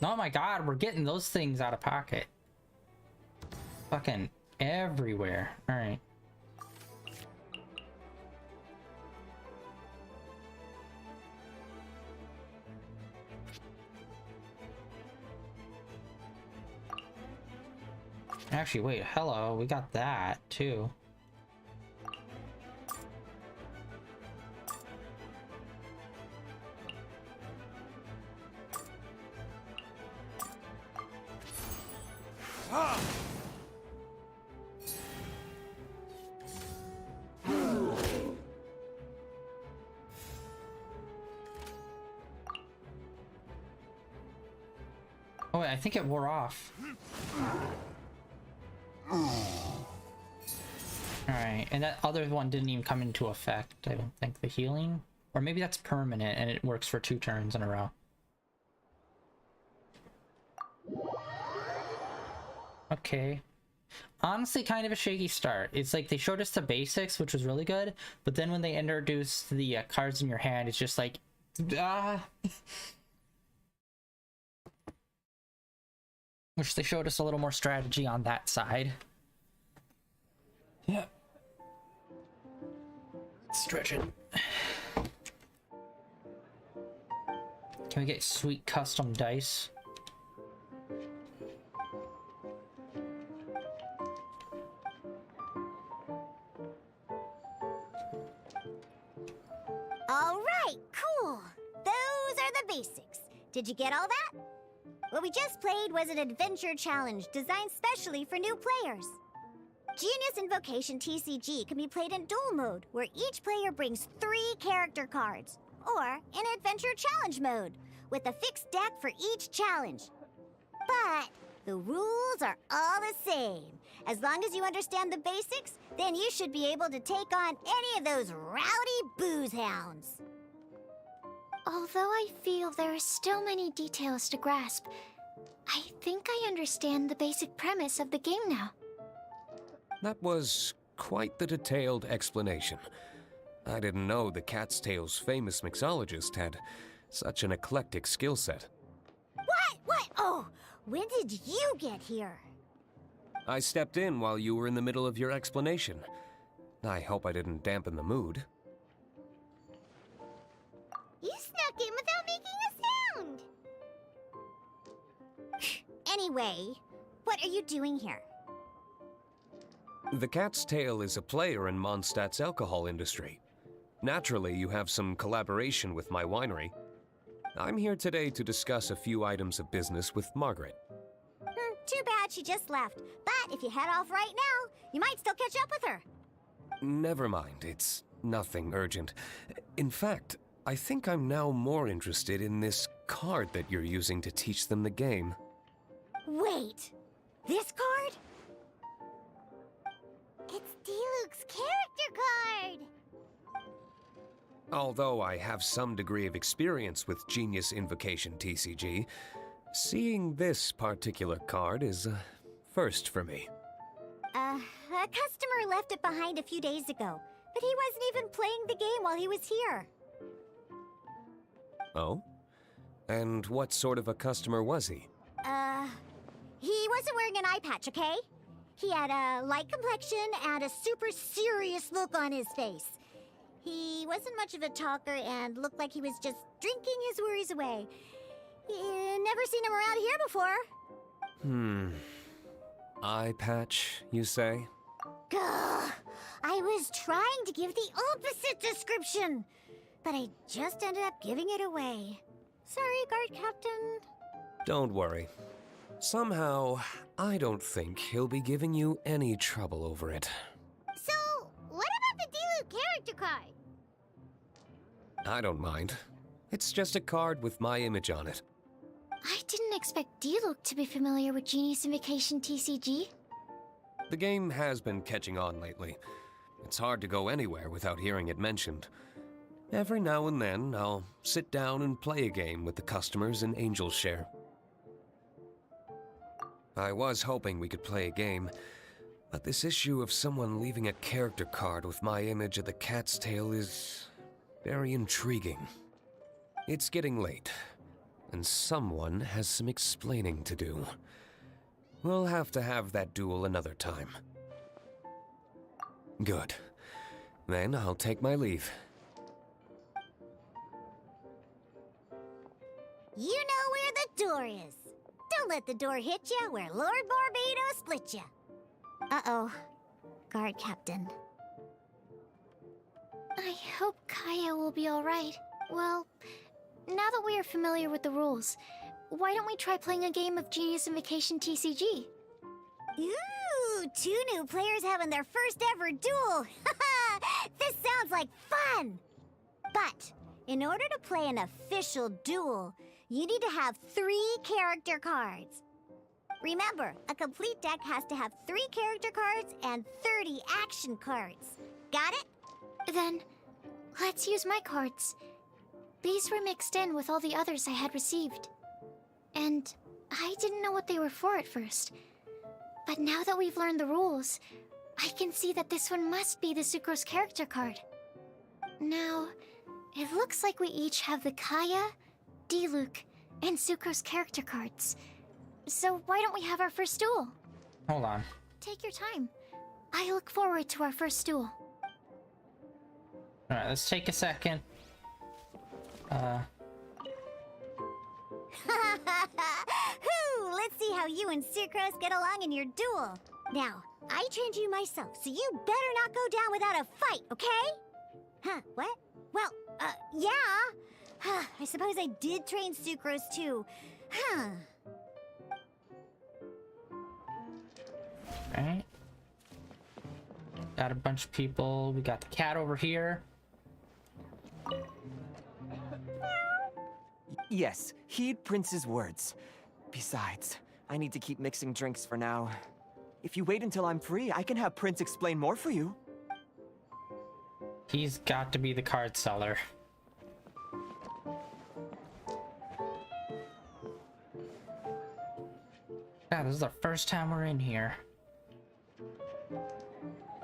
Oh my god, we're getting those things out of pocket. fucking everywhere. All right. Actually, wait, hello, we got that too. Oh wait, I think it wore off. Alright, and that other one didn't even come into effect, I don't think. The healing? Or maybe that's permanent and it works for 2 turns in a row. Okay. Honestly, kind of a shaky start. It's like they showed us the basics, which was really good, but then when they introduced the cards in your hand, it's just like... Wish they showed us a little more strategy on that side. Yeah. Stretch it. Can we get sweet custom dice? All right, cool. Those are the basics. Did you get all that? What we just played was an adventure challenge designed specially for new players. Genius Invocation TCG can be played in duel mode, where each player brings 3 character cards, or in adventure challenge mode, with a fixed deck for each challenge. But the rules are all the same. As long as you understand the basics, then you should be able to take on any of those rowdy booze hounds. Although I feel there are still many details to grasp, I think I understand the basic premise of the game now. That was quite the detailed explanation. I didn't know the Cat's Tail's famous mixologist had such an eclectic skill set. What? Oh, when did you get here? I stepped in while you were in the middle of your explanation. I hope I didn't dampen the mood. You snuck in without making a sound. Anyway, what are you doing here? The Cat's Tail is a player in Mondstadt's alcohol industry. Naturally, you have some collaboration with my winery. I'm here today to discuss a few items of business with Margaret. Too bad she just left. But if you head off right now, you might still catch up with her. Never mind, it's nothing urgent. In fact, I think I'm now more interested in this card that you're using to teach them the game. Wait, this card? It's Diluc's character card! Although I have some degree of experience with Genius Invocation TCG, seeing this particular card is a first for me. A customer left it behind a few days ago, but he wasn't even playing the game while he was here. Oh? And what sort of a customer was he? He wasn't wearing an eye patch, okay? He had a light complexion and a super serious look on his face. He wasn't much of a talker and looked like he was just drinking his worries away. Never seen him around here before. Eye patch, you say? Gah! I was trying to give the opposite description, but I just ended up giving it away. Sorry, guard captain. Don't worry. Somehow, I don't think he'll be giving you any trouble over it. So, what about the Diluc character card? I don't mind. It's just a card with my image on it. I didn't expect Diluc to be familiar with Genius Invocation TCG. The game has been catching on lately. It's hard to go anywhere without hearing it mentioned. Every now and then, I'll sit down and play a game with the customers in Angel's Share. I was hoping we could play a game, but this issue of someone leaving a character card with my image of the Cat's Tail is very intriguing. It's getting late, and someone has some explaining to do. We'll have to have that duel another time. Good. Then I'll take my leave. You know where the door is. Don't let the door hit you where Lord Barbados split you. Uh-oh. Guard Captain. I hope Kaya will be alright. Well, now that we are familiar with the rules, why don't we try playing a game of Genius Invocation TCG? Ooh, 2 new players having their first ever duel. This sounds like fun! But, in order to play an official duel, you need to have 3 character cards. Remember, a complete deck has to have 3 character cards and 30 action cards. Got it? Then, let's use my cards. These were mixed in with all the others I had received. And I didn't know what they were for at first. But now that we've learned the rules, I can see that this one must be the Sucrose character card. Now, it looks like we each have the Kaya, Diluc, and Sucrose character cards. So why don't we have our first duel? Hold on. Take your time. I look forward to our first duel. Alright, let's take a second. Let's see how you and Sucrose get along in your duel. Now, I trained you myself, so you better not go down without a fight, okay? Huh, what? Well, yeah. I suppose I did train Sucrose too. Huh. Alright. Got a bunch of people. We got the cat over here. Yes, heed Prince's words. Besides, I need to keep mixing drinks for now. If you wait until I'm free, I can have Prince explain more for you. He's got to be the card seller. God, this is the first time we're in here.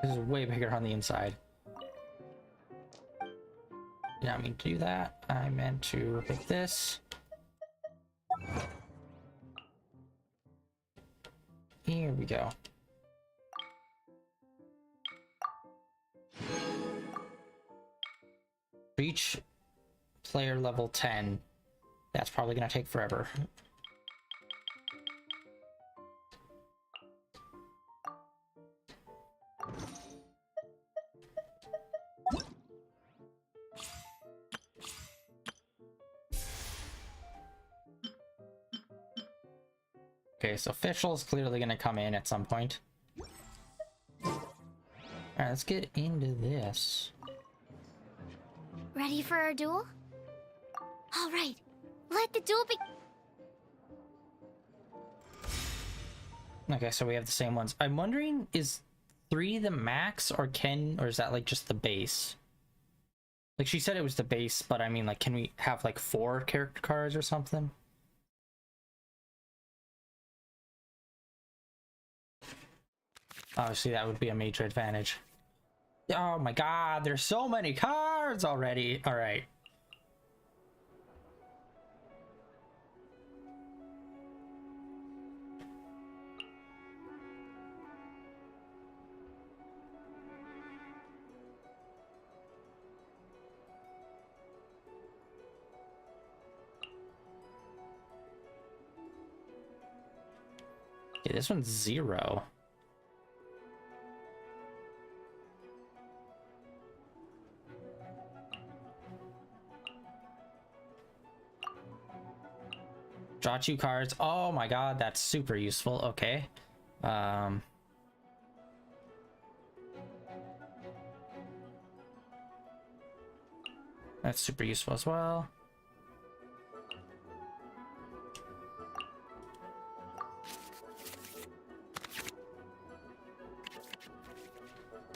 This is way bigger on the inside. Did not mean to do that. I meant to pick this. Here we go. Reach player level 10. That's probably gonna take forever. Okay, so official's clearly gonna come in at some point. Alright, let's get into this. Ready for our duel? Alright, let the duel be- Okay, so we have the same ones. I'm wondering, is 3 the max, or is that like just the base? Like, she said it was the base, but I mean, like, can we have like 4 character cards or something? Obviously, that would be a major advantage. Oh my god, there's so many cards already. All right. Okay, this one's 0. Draw 2 cards. Oh my god, that's super useful. Okay. That's super useful as well.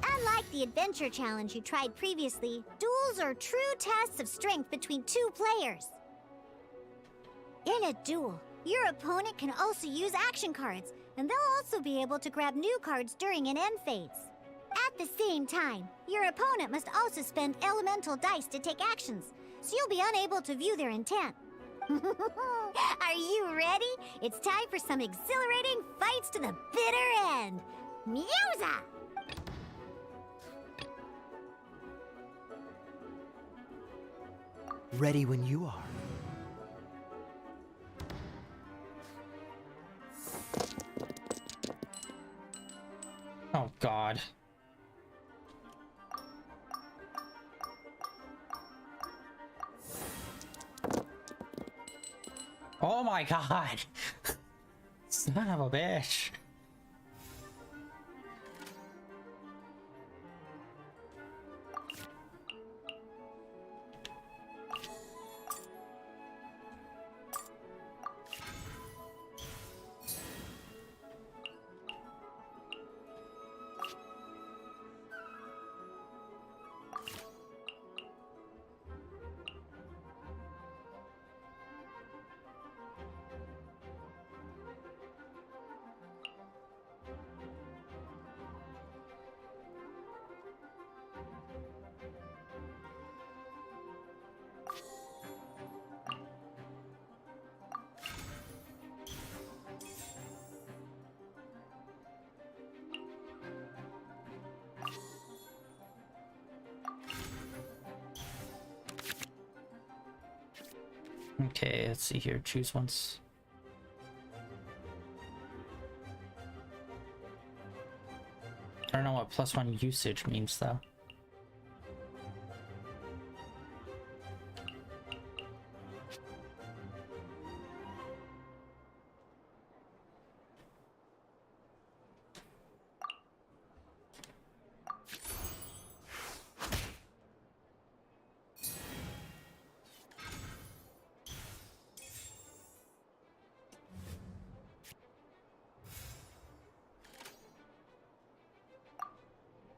Unlike the adventure challenge you tried previously, duels are true tests of strength between 2 players. In a duel, your opponent can also use action cards, and they'll also be able to grab new cards during an end phase. At the same time, your opponent must also spend elemental dice to take actions, so you'll be unable to view their intent. Are you ready? It's time for some exhilarating fights to the bitter end. Musa! Ready when you are. Oh god. Oh my god. Son of a bitch. Okay, let's see here. Choose once. I don't know what +1 usage means though.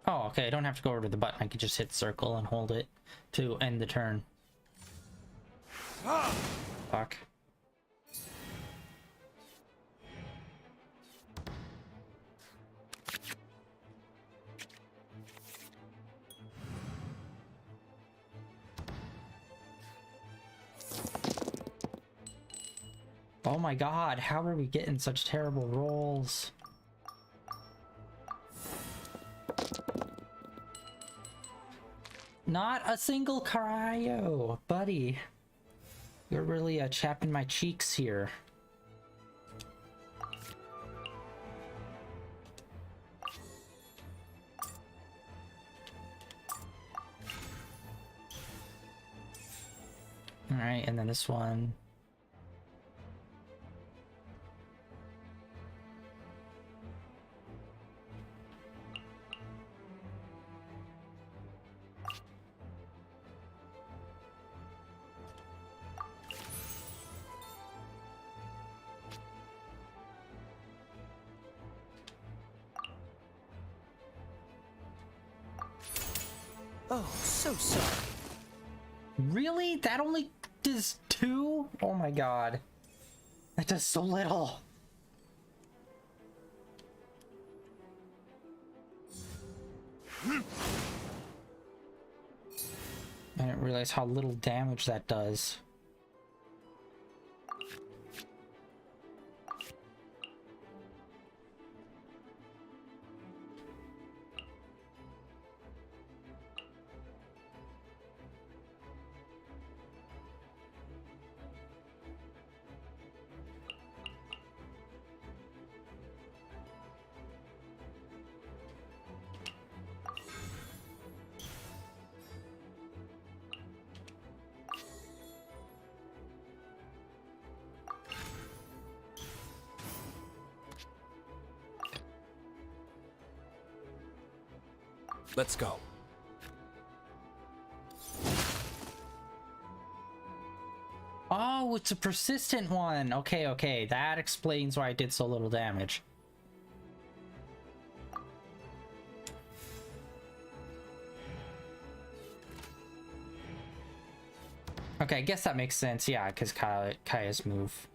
Oh, okay, I don't have to go over to the button. I can just hit circle and hold it to end the turn. Fuck. Oh my god, how are we getting such terrible rolls? Not a single cryo, buddy. You're really chapping my cheeks here. All right, and then this one. Oh, so sorry. Really? That only does 2? Oh my god. That does so little. I didn't realize how little damage that does. Let's go. Oh, it's a persistent one. Okay, okay. That explains why I did so little damage. Okay, I guess that makes sense. Yeah, because Kaya's move.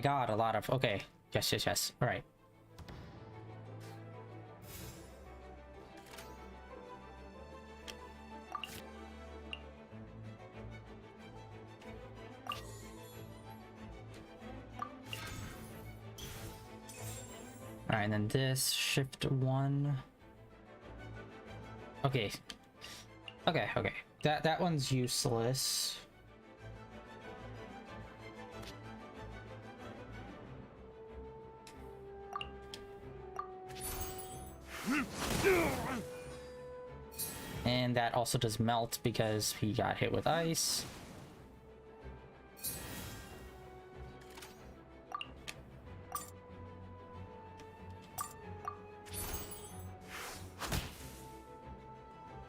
god, a lot of... Okay. Yes. Alright. Alright, and then this, shift 1. Okay. That one's useless. And that also does melt because he got hit with ice.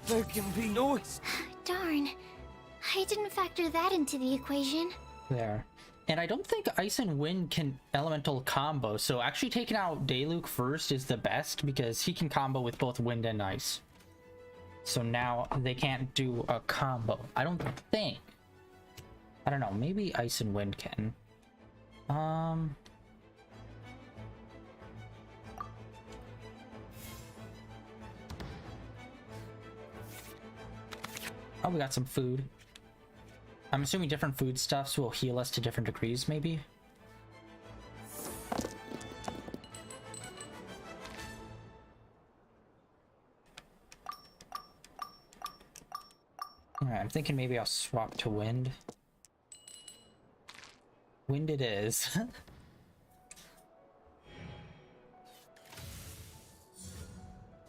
There can be noise. Darn. I didn't factor that into the equation. There. And I don't think ice and wind can elemental combo, so actually taking out Dayluk first is the best because he can combo with both wind and ice. So now they can't do a combo. I don't think. I don't know, maybe ice and wind can. Oh, we got some food. I'm assuming different foodstuffs will heal us to different degrees, maybe? Alright, I'm thinking maybe I'll swap to wind. Wind it is.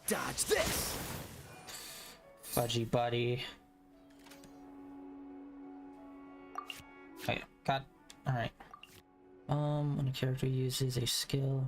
Dodge this! Fudgy buddy. Okay, got... Alright. When a character uses a skill...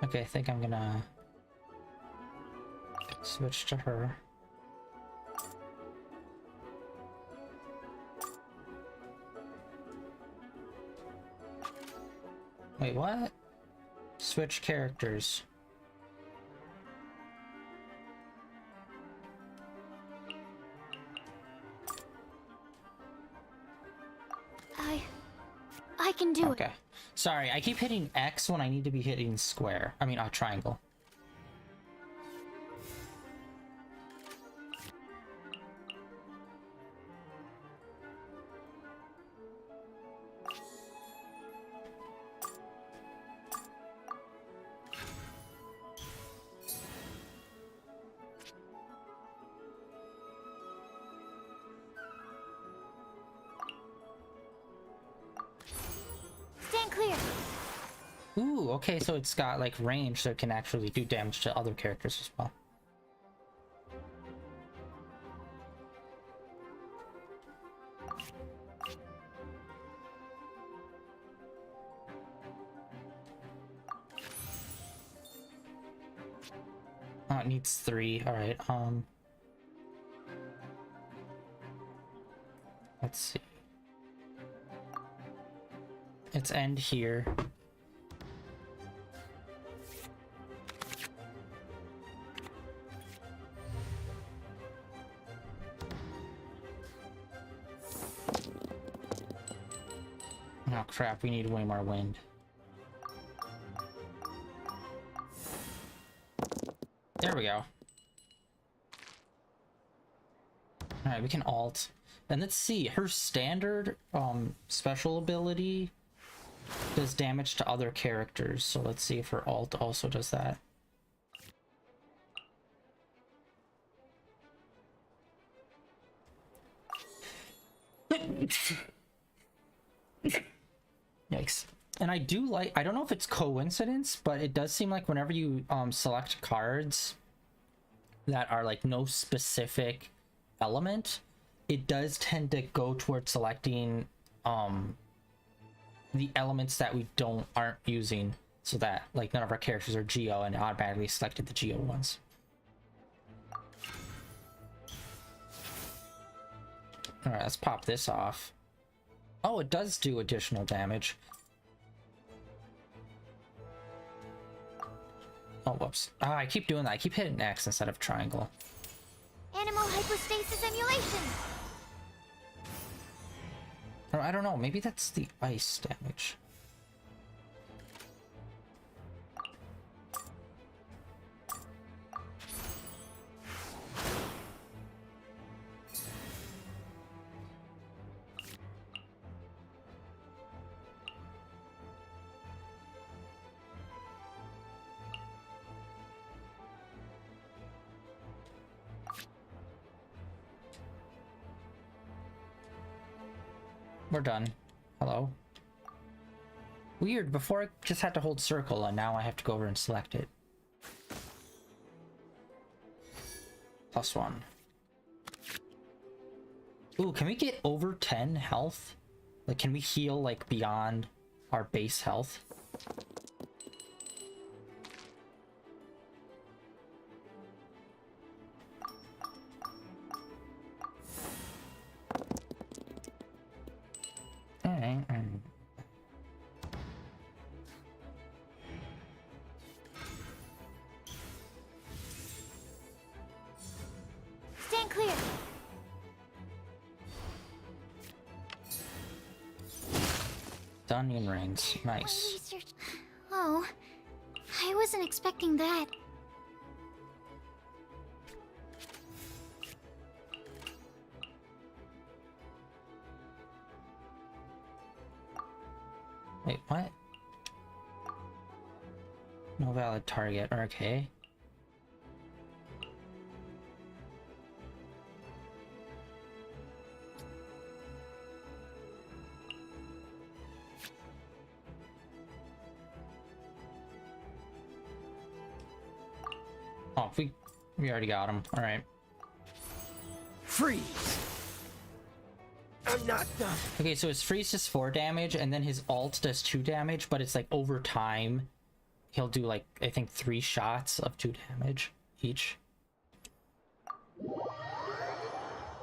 Okay, I think I'm gonna switch to her. Wait, what? Switch characters. I can do it. Okay. Sorry, I keep hitting X when I need to be hitting square. I mean, triangle. Stand clear. Ooh, okay, so it's got like range, so it can actually do damage to other characters as well. Oh, it needs 3. All right. Let's see. Let's end here. Oh crap, we need way more wind. There we go. Alright, we can alt. And let's see, her standard special ability does damage to other characters. So let's see if her alt also does that. Yikes. And I do like, I don't know if it's coincidence, but it does seem like whenever you select cards that are like no specific element, it does tend to go towards selecting the elements that we aren't using, so that like none of our characters are Geo, and it automatically selected the Geo ones. All right, let's pop this off. Oh, it does do additional damage. Oh, whoops. Ah, I keep doing that. I keep hitting X instead of triangle. Animal hypostasis emulation! Or I don't know. Maybe that's the ice damage. We're done. Hello. Weird, before I just had to hold circle and now I have to go over and select it. +1. Ooh, can we get over 10 health? Like, can we heal, like, beyond our base health? Stand clear! Onion rings. Nice. Research. Oh, I wasn't expecting that. Wait, what? No valid target. Okay. Oh, we already got him. All right. Freeze! I'm not done. Okay, so his freeze does 4 damage, and then his alt does 2 damage, but it's like over time, he'll do like, I think 3 shots of 2 damage each.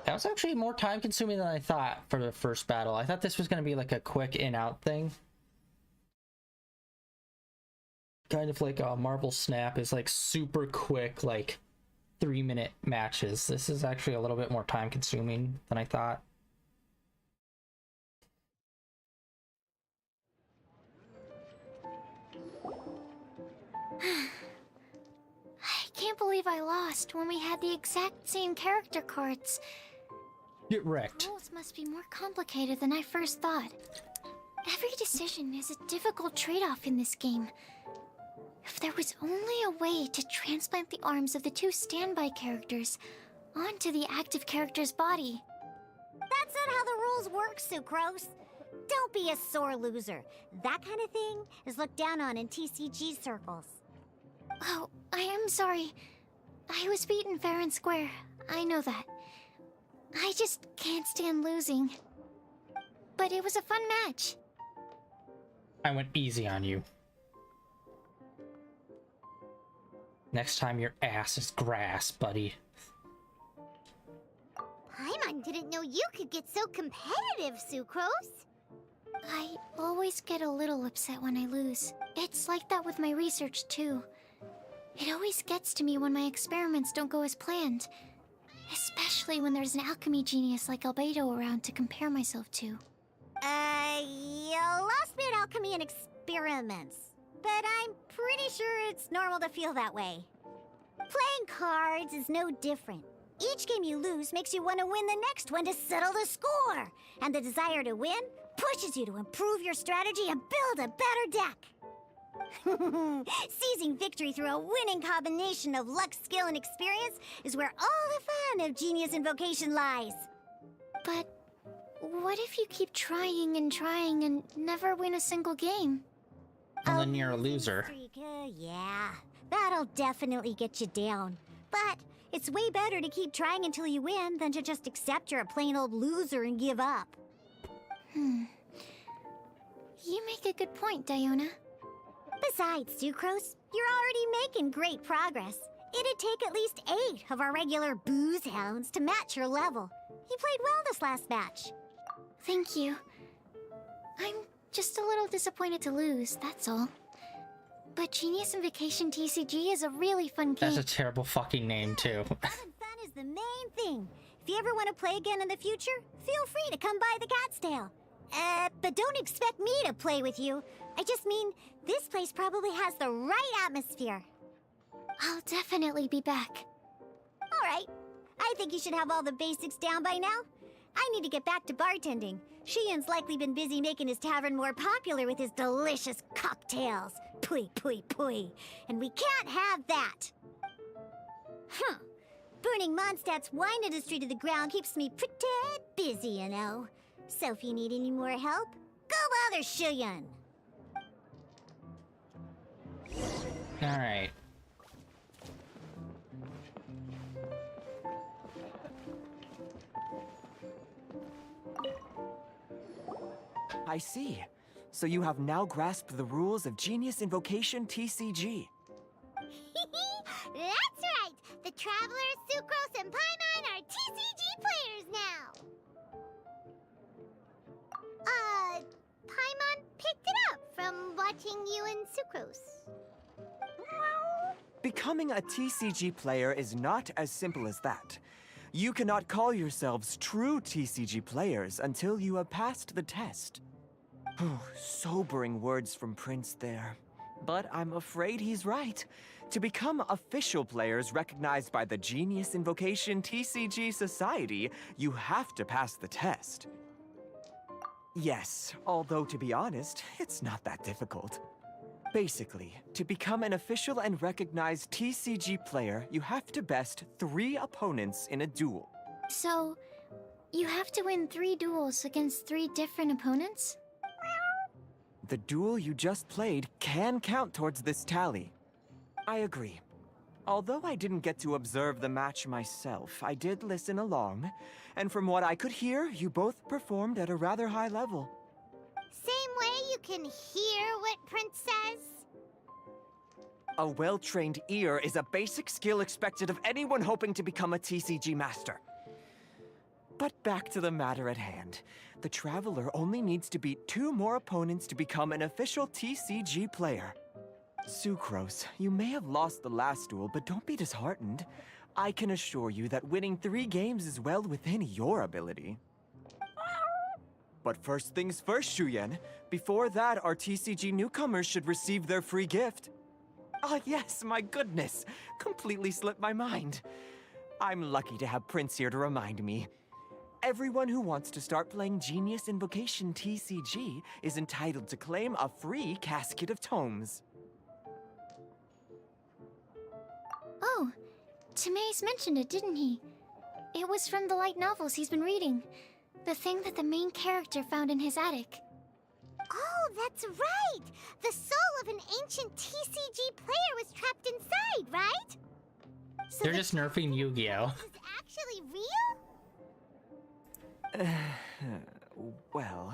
That was actually more time consuming than I thought for the first battle. I thought this was going to be like a quick in-out thing. Kind of like a Marvel Snap is like super quick, like 3-minute matches. This is actually a little bit more time consuming than I thought. I can't believe I lost when we had the exact same character cards. Get wrecked. Rules must be more complicated than I first thought. Every decision is a difficult trade-off in this game. If there was only a way to transplant the arms of the 2 standby characters onto the active character's body. That's not how the rules work, Sucrose. Don't be a sore loser. That kind of thing is looked down on in TCG circles. Oh, I am sorry. I was beaten fair and square. I know that. I just can't stand losing. But it was a fun match. I went easy on you. Next time your ass is grass, buddy. Paimon didn't know you could get so competitive, Sucrose. I always get a little upset when I lose. It's like that with my research, too. It always gets to me when my experiments don't go as planned. Especially when there's an alchemy genius like Albedo around to compare myself to. You lost me at alchemy and experiments. But I'm pretty sure it's normal to feel that way. Playing cards is no different. Each game you lose makes you want to win the next one to settle the score. And the desire to win pushes you to improve your strategy and build a better deck. Seizing victory through a winning combination of luck, skill, and experience is where all the fun of Genius Invocation lies. But what if you keep trying and never win a single game? And then you're a loser. Yeah, that'll definitely get you down. But it's way better to keep trying until you win than to just accept you're a plain old loser and give up. You make a good point, Diona. Besides, Sucrose, you're already making great progress. It'd take at least 8 of our regular booze hounds to match your level. You played well this last match. Thank you. I'm just a little disappointed to lose, that's all. But Genius Invocation TCG is a really fun game. That's a terrible fucking name, too. Having fun is the main thing. If you ever want to play again in the future, feel free to come by the Cat's Tail. But don't expect me to play with you. I just mean, this place probably has the right atmosphere. I'll definitely be back. All right. I think you should have all the basics down by now. I need to get back to bartending. Shiyan's likely been busy making his tavern more popular with his delicious cocktails. Pui, pui, pui. And we can't have that. Burning Mondstadt's wine industry to the ground keeps me pretty busy, you know. So if you need any more help, go bother Shiyan. Alright. I see. So you have now grasped the rules of Genius Invocation TCG. That's right! The Travelers, Sucrose, and Paimon are TCG players now! Paimon picked it up from watching you and Sucrose. Becoming a TCG player is not as simple as that. You cannot call yourselves true TCG players until you have passed the test. Sobering words from Prince there. But I'm afraid he's right. To become official players recognized by the Genius Invocation TCG Society, you have to pass the test. Yes, although to be honest, it's not that difficult. Basically, to become an official and recognized TCG player, you have to best 3 opponents in a duel. So, you have to win 3 duels against 3 different opponents? The duel you just played can count towards this tally. I agree. Although I didn't get to observe the match myself, I did listen along, and from what I could hear, you both performed at a rather high level. Same way you can hear what Prince says? A well-trained ear is a basic skill expected of anyone hoping to become a TCG master. But back to the matter at hand. The Traveler only needs to beat 2 more opponents to become an official TCG player. Sucrose, you may have lost the last duel, but don't be disheartened. I can assure you that winning 3 games is well within your ability. But first things first, Shuyen. Before that, our TCG newcomers should receive their free gift. Ah, yes, my goodness. Completely slipped my mind. I'm lucky to have Prince here to remind me. Everyone who wants to start playing Genius Invocation TCG is entitled to claim a free casket of tomes. Oh, Timaeus mentioned it, didn't he? It was from the light novels he's been reading. The thing that the main character found in his attic. Oh, that's right! The soul of an ancient TCG player was trapped inside, right? So They're just nerfing Yu-Gi-Oh! Is actually real? Well,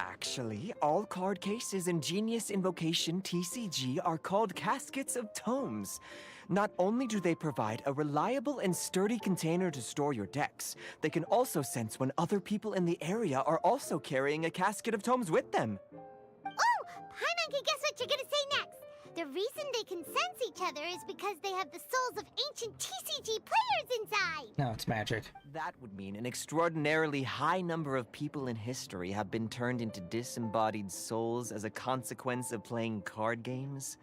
actually, all card cases in Genius Invocation TCG are called caskets of tomes. Not only do they provide a reliable and sturdy container to store your decks, they can also sense when other people in the area are also carrying a casket of tomes with them. Oh! Paimon can guess what you're gonna say next! The reason they can sense each other is because they have the souls of ancient TCG players inside! No, it's magic. That would mean an extraordinarily high number of people in history have been turned into disembodied souls as a consequence of playing card games.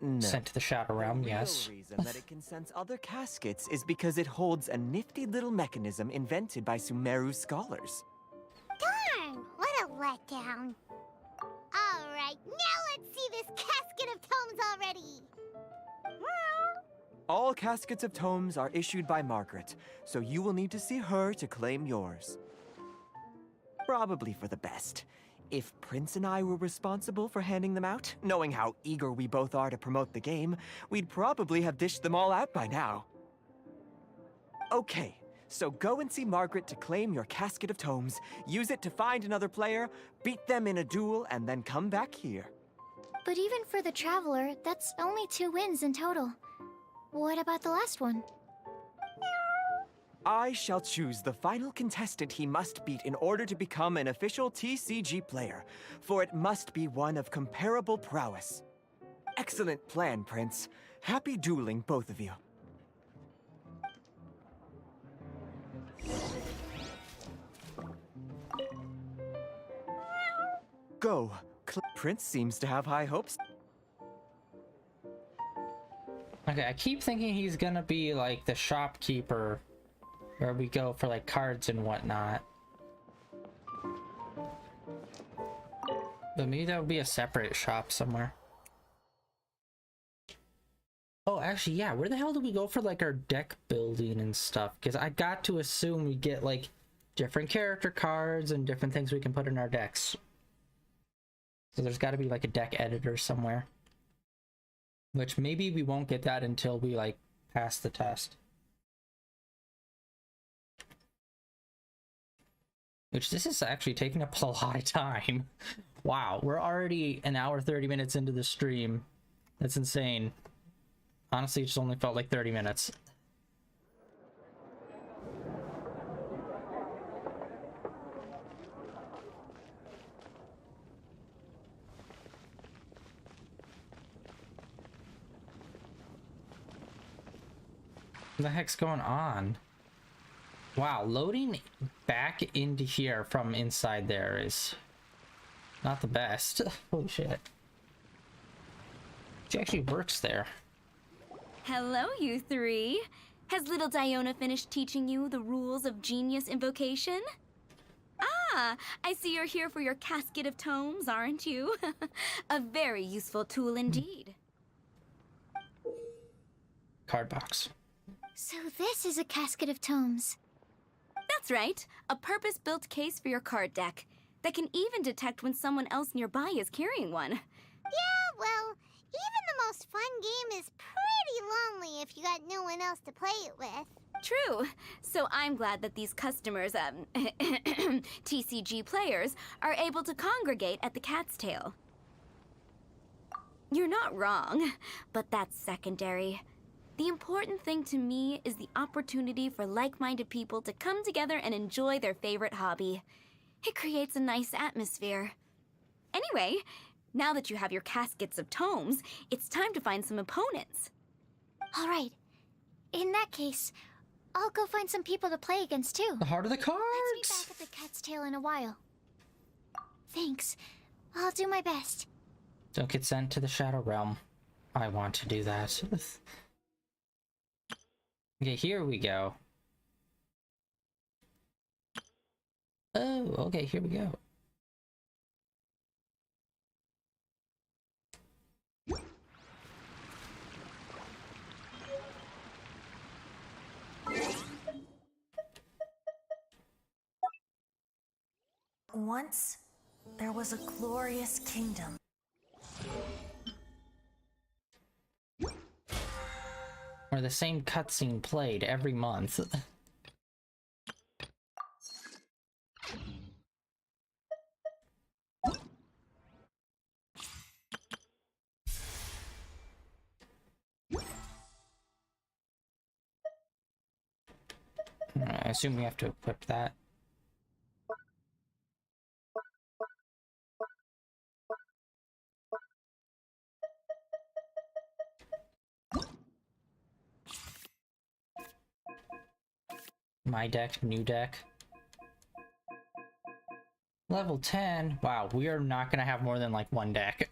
No. sent to the Shadow Realm, The real yes. reason that it can sense other caskets is because it holds a nifty little mechanism invented by Sumeru scholars. Darn, what a letdown. Alright, now let's see this casket of tomes already. All caskets of tomes are issued by Margaret, so you will need to see her to claim yours. Probably for the best. If Prince and I were responsible for handing them out, knowing how eager we both are to promote the game, we'd probably have dished them all out by now. Okay, so go and see Margaret to claim your casket of tomes, use it to find another player, beat them in a duel, and then come back here. But even for the Traveler, that's only 2 wins in total. What about the last one? I shall choose the final contestant he must beat in order to become an official TCG player, for it must be one of comparable prowess. Excellent plan, Prince. Happy dueling, both of you. Go. Prince seems to have high hopes. Okay, I keep thinking he's gonna be like the shopkeeper where we go for like cards and whatnot. But maybe that would be a separate shop somewhere. Oh, actually, yeah, where the hell do we go for like our deck building and stuff? Because I got to assume we get like different character cards and different things we can put in our decks. So there's got to be like a deck editor somewhere. Which maybe we won't get that until we like pass the test. Which this is actually taking up a lot of time. Wow, we're already an hour 30 minutes into the stream. That's insane. Honestly, it just only felt like 30 minutes. What the heck's going on? Wow, loading back into here from inside there is not the best. Holy shit. She actually works there. Hello, you three. Has little Diona finished teaching you the rules of genius invocation? Ah, I see you're here for your casket of tomes, aren't you? A very useful tool indeed. Card box. So this is a casket of tomes. That's right, a purpose-built case for your card deck that can even detect when someone else nearby is carrying one. Yeah, well, even the most fun game is pretty lonely if you got no one else to play it with. True. So I'm glad that these customers, TCG players, are able to congregate at the Cat's Tail. You're not wrong, but that's secondary. The important thing to me is the opportunity for like-minded people to come together and enjoy their favorite hobby. It creates a nice atmosphere. Anyway, now that you have your caskets of tomes, it's time to find some opponents. All right. In that case, I'll go find some people to play against too. The heart of the cards! Let's be back at the Cat's Tail in a while. Thanks. I'll do my best. Don't get sent to the Shadow Realm. I want to do that. Okay, here we go. Oh, okay, here we go. Once, there was a glorious kingdom. Where the same cutscene played every month. I assume we have to equip that. My deck, new deck. Level 10. Wow, we are not gonna have more than like one deck.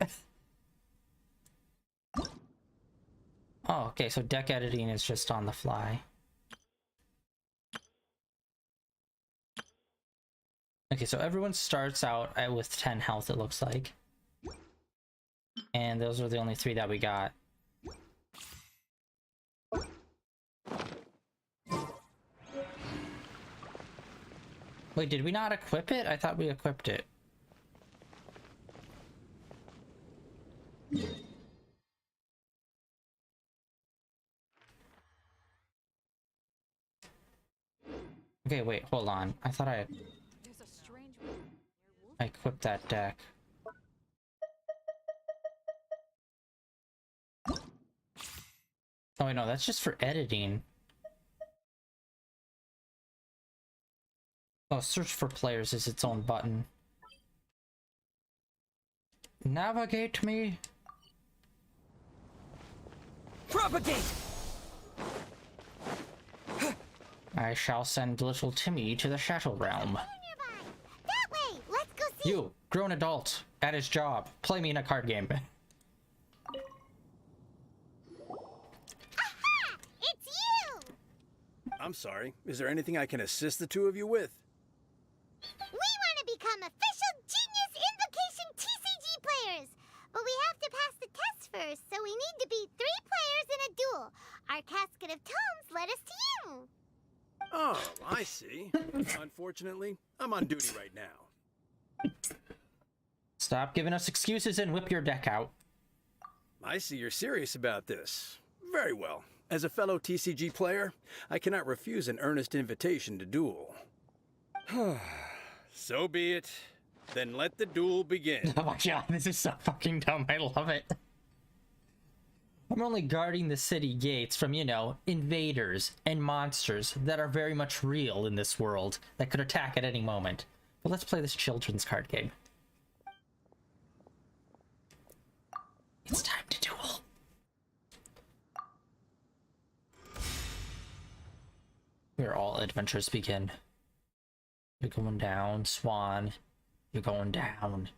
Oh, okay, so deck editing is just on the fly. Okay, so everyone starts out with 10 health, it looks like. And those are the only 3 that we got. Wait, did we not equip it? I thought we equipped it. Okay, wait, hold on. I thought I equipped that deck. Oh wait, no, that's just for editing. Oh, search for players is its own button. Navigate me. Propagate! I shall send little Timmy to the Shadow Realm. Nearby. That way. Let's go see. You, grown adult, at his job, play me in a card game. Aha! It's you! I'm sorry. Is there anything I can assist the two of you with? We want to become official Genius Invocation TCG players, but we have to pass the test first, so we need to beat 3 players in a duel. Our casket of tomes led us to you. Oh, I see. Unfortunately, I'm on duty right now. Stop giving us excuses and whip your deck out. I see you're serious about this. Very well. As a fellow TCG player, I cannot refuse an earnest invitation to duel. So be it. Then let the duel begin. Oh my god, this is so fucking dumb. I love it. I'm only guarding the city gates from, you know, invaders and monsters that are very much real in this world that could attack at any moment. But let's play this children's card game. It's time to duel. Where all adventures begin. You're going down, Swan. You're going down.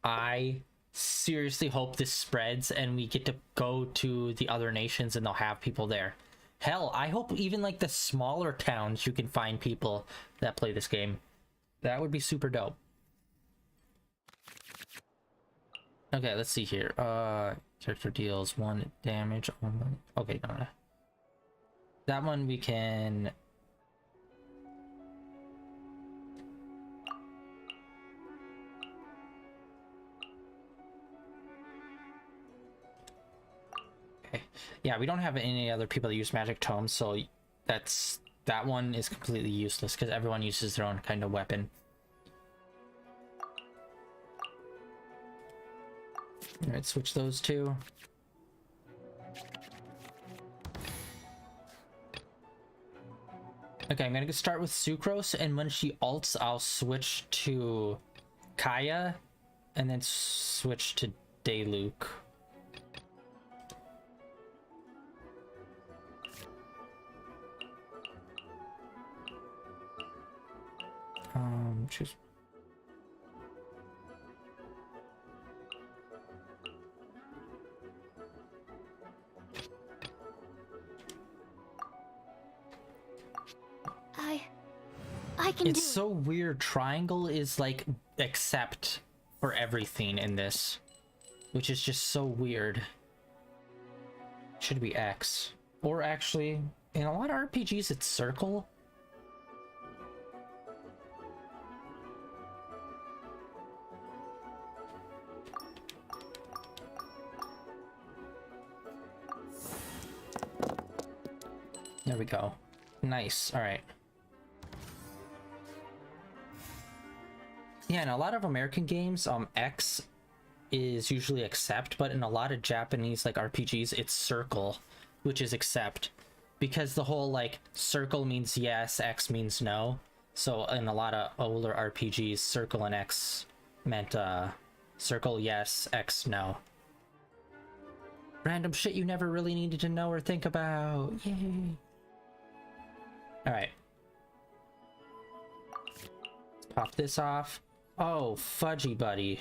I seriously hope this spreads and we get to go to the other nations and they'll have people there. Hell, I hope even like the smaller towns you can find people that play this game. That would be super dope. Okay, let's see here. Character deals 1 damage only. Okay, no. That one we can... Okay. Yeah, we don't have any other people that use magic tomes, so that one is completely useless because everyone uses their own kind of weapon. Alright, switch those two. Okay, I'm gonna start with Sucrose, and when she ults, I'll switch to Kaya, and then switch to Dayluk. Choose. I can do it. It's so weird. Triangle is like accept for everything in this, which is just so weird. Should be X. Or actually, in a lot of RPGs, it's circle. There we go. Nice. All right. Yeah, in a lot of American games, X is usually accept, but in a lot of Japanese like RPGs, it's circle, which is accept, because the whole like circle means yes, X means no. So in a lot of older RPGs, circle and X meant circle yes, X no. Random shit you never really needed to know or think about. Yay. All right. Let's pop this off. Oh, fudgy buddy.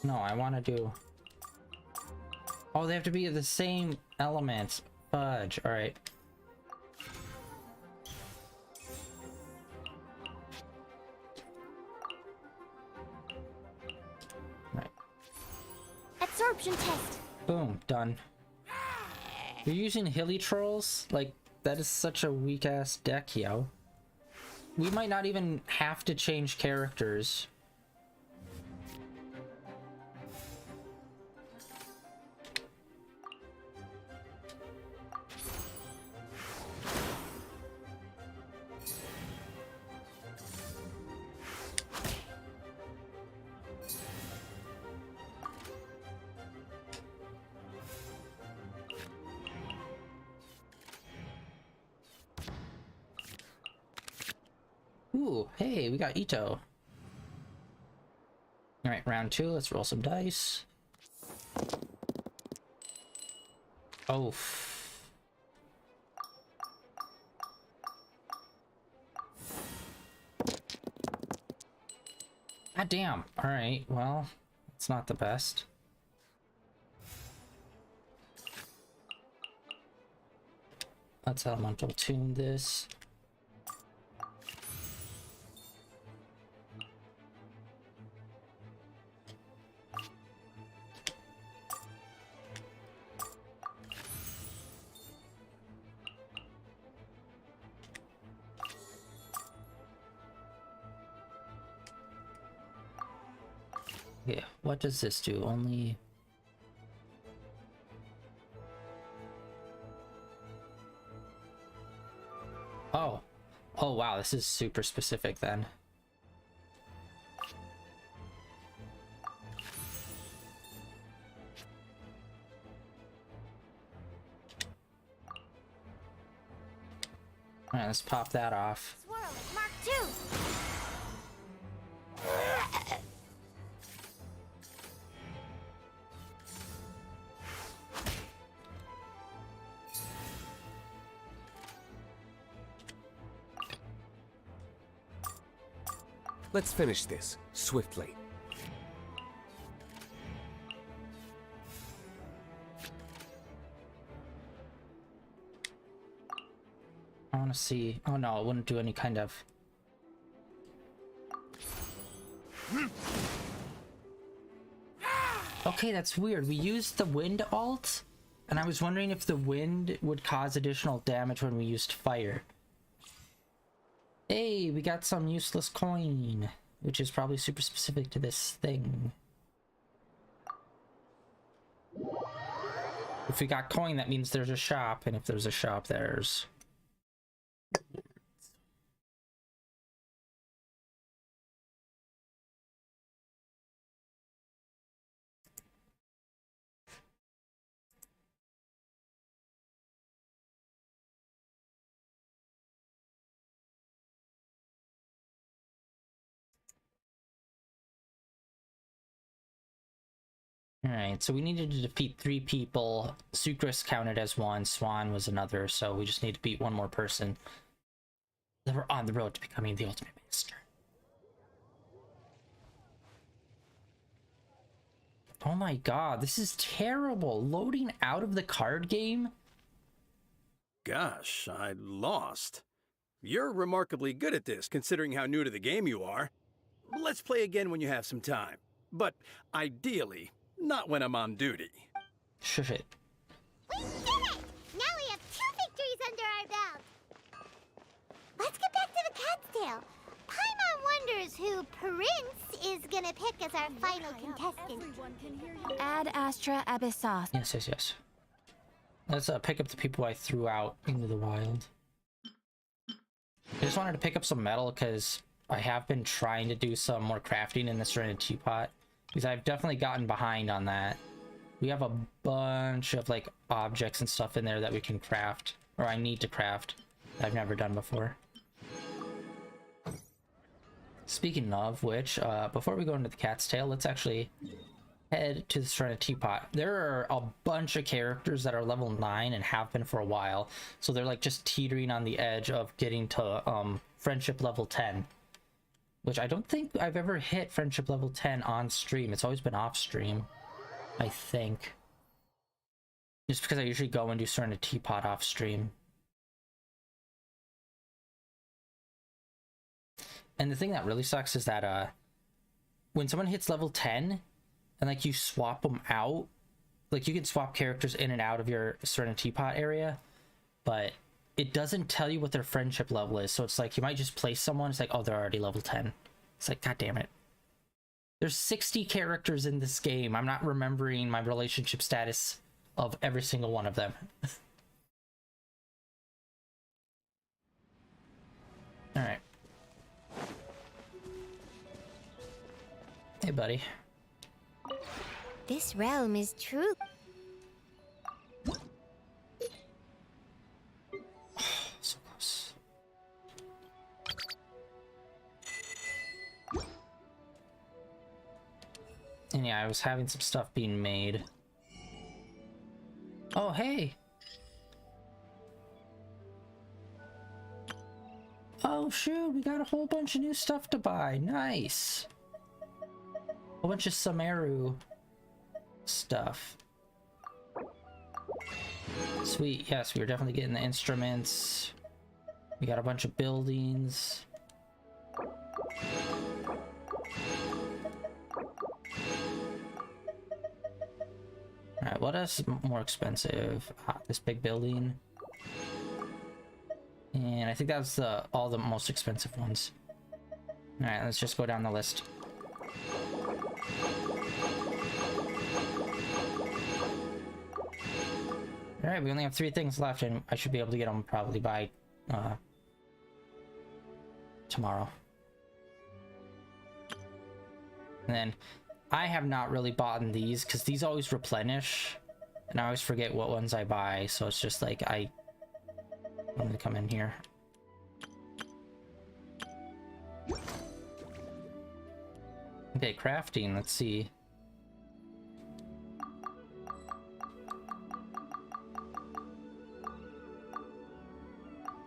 No, I want to do... Oh, they have to be the same elements. Fudge. Alright. Right. Absorption test. Boom. Done. You're using hilly trolls? Like, that is such a weak-ass deck, yo. We might not even have to change characters. Ooh, hey, we got Ito. Alright, round 2, let's roll some dice. Oh. God damn. Alright, well, it's not the best. Let's elemental tune this. Yeah, what does this do? Only... Oh. Oh wow, this is super specific then. Alright, let's pop that off. Swirl, Mark 2. Let's finish this swiftly. I want to see... Oh no, it wouldn't do any kind of... Okay, that's weird. We used the wind alt, and I was wondering if the wind would cause additional damage when we used fire. Hey, we got some useless coin, which is probably super specific to this thing. If we got coin, that means there's a shop, and if there's a shop, there's... Alright, so we needed to defeat 3 people. Sucrose counted as 1, Swan was another, so we just need to beat 1 more person. Then we're on the road to becoming the ultimate master. Oh my god, this is terrible. Loading out of the card game? Gosh, I lost. You're remarkably good at this, considering how new to the game you are. Let's play again when you have some time. But ideally, not when I'm on duty. Shit. We did it! Now we have 2 victories under our belt. Let's get back to the cat's tail. Paimon wonders who Prince is gonna pick as our final contestant. Ad Astra Abyssos. Yes. Let's pick up the people I threw out into the wild. I just wanted to pick up some metal because I have been trying to do some more crafting in the Serenity Teapot. Because I've definitely gotten behind on that. We have a bunch of like objects and stuff in there that we can craft, or I need to craft, that I've never done before. Speaking of which, before we go into the cat's tail, let's actually head to the Serenity Teapot. There are a bunch of characters that are level 9 and have been for a while, so they're like just teetering on the edge of getting to friendship level 10. which I don't think I've ever hit friendship level 10 on stream. It's always been off stream, I think. Just because I usually go and do Serena Teapot off stream. And the thing that really sucks is that when someone hits level 10 and like you swap them out, like you can swap characters in and out of your Serena Teapot area, but it doesn't tell you what their friendship level is. So it's like you might just place someone, it's like, oh, they're already level 10. It's like, god damn it. There's 60 characters in this game. I'm not remembering my relationship status of every single one of them. Alright. Hey, buddy. This realm is true. So close. And yeah, I was having some stuff being made. Oh, hey! Oh, shoot, we got a whole bunch of new stuff to buy. Nice! A whole bunch of Samaru stuff. Sweet, yes, we were definitely getting the instruments. We got a bunch of buildings. Alright, what is more expensive? This big building. And I think that's all the most expensive ones. Alright, let's just go down the list. Alright, we only have 3 things left, and I should be able to get them probably by tomorrow. And then I have not really bought in these because these always replenish, and I always forget what ones I buy, so it's just like I'm gonna come in here. Okay, crafting, let's see.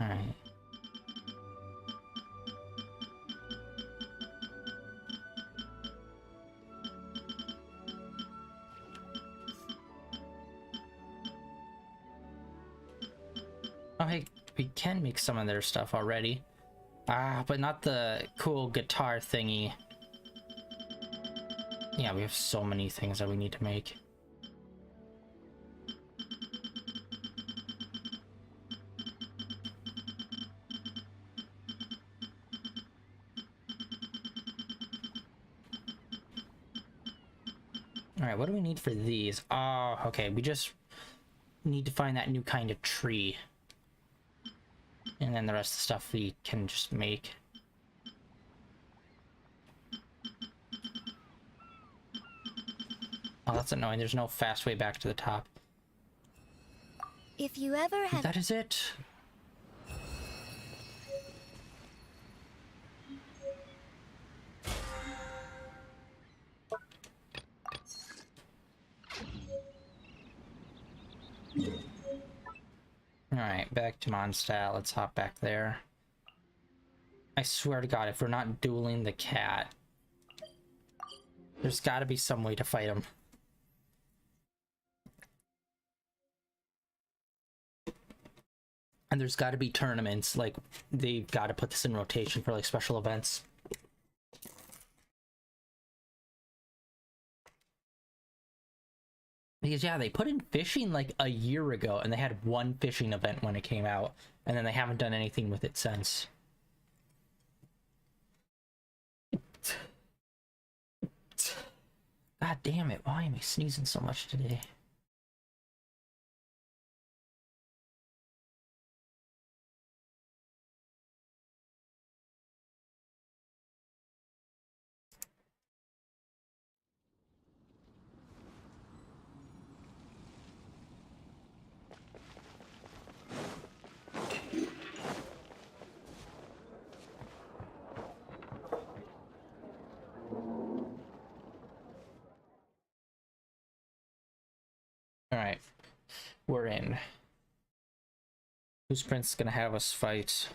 Alright. Oh, hey, we can make some of their stuff already. Ah, but not the cool guitar thingy. Yeah, we have so many things that we need to make. Alright, what do we need for these? Oh, okay, we just need to find that new kind of tree. And then the rest of the stuff we can just make. Oh, that's annoying. There's no fast way back to the top. If you ever have... That is it. Alright, back to Mondstadt. Let's hop back there. I swear to God, if we're not dueling the cat, there's gotta be some way to fight him. And there's gotta be tournaments, like, they've gotta put this in rotation for, like, special events. Because, yeah, they put in fishing, like, a year ago, and they had one fishing event when it came out, and then they haven't done anything with it since. God damn it, why am I sneezing so much today? Alright, we're in. Who's Prince gonna have us fight?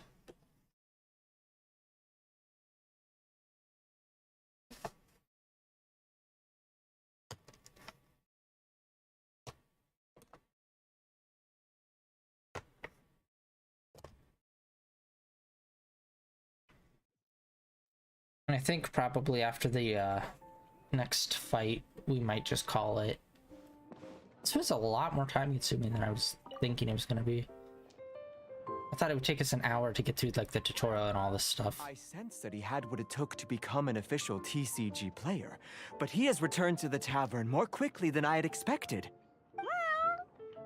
And I think probably after the next fight, we might just call it. This was a lot more time consuming than I was thinking it was going to be. I thought it would take us an hour to get through like the tutorial and all this stuff. I sensed that he had what it took to become an official TCG player, but he has returned to the tavern more quickly than I had expected.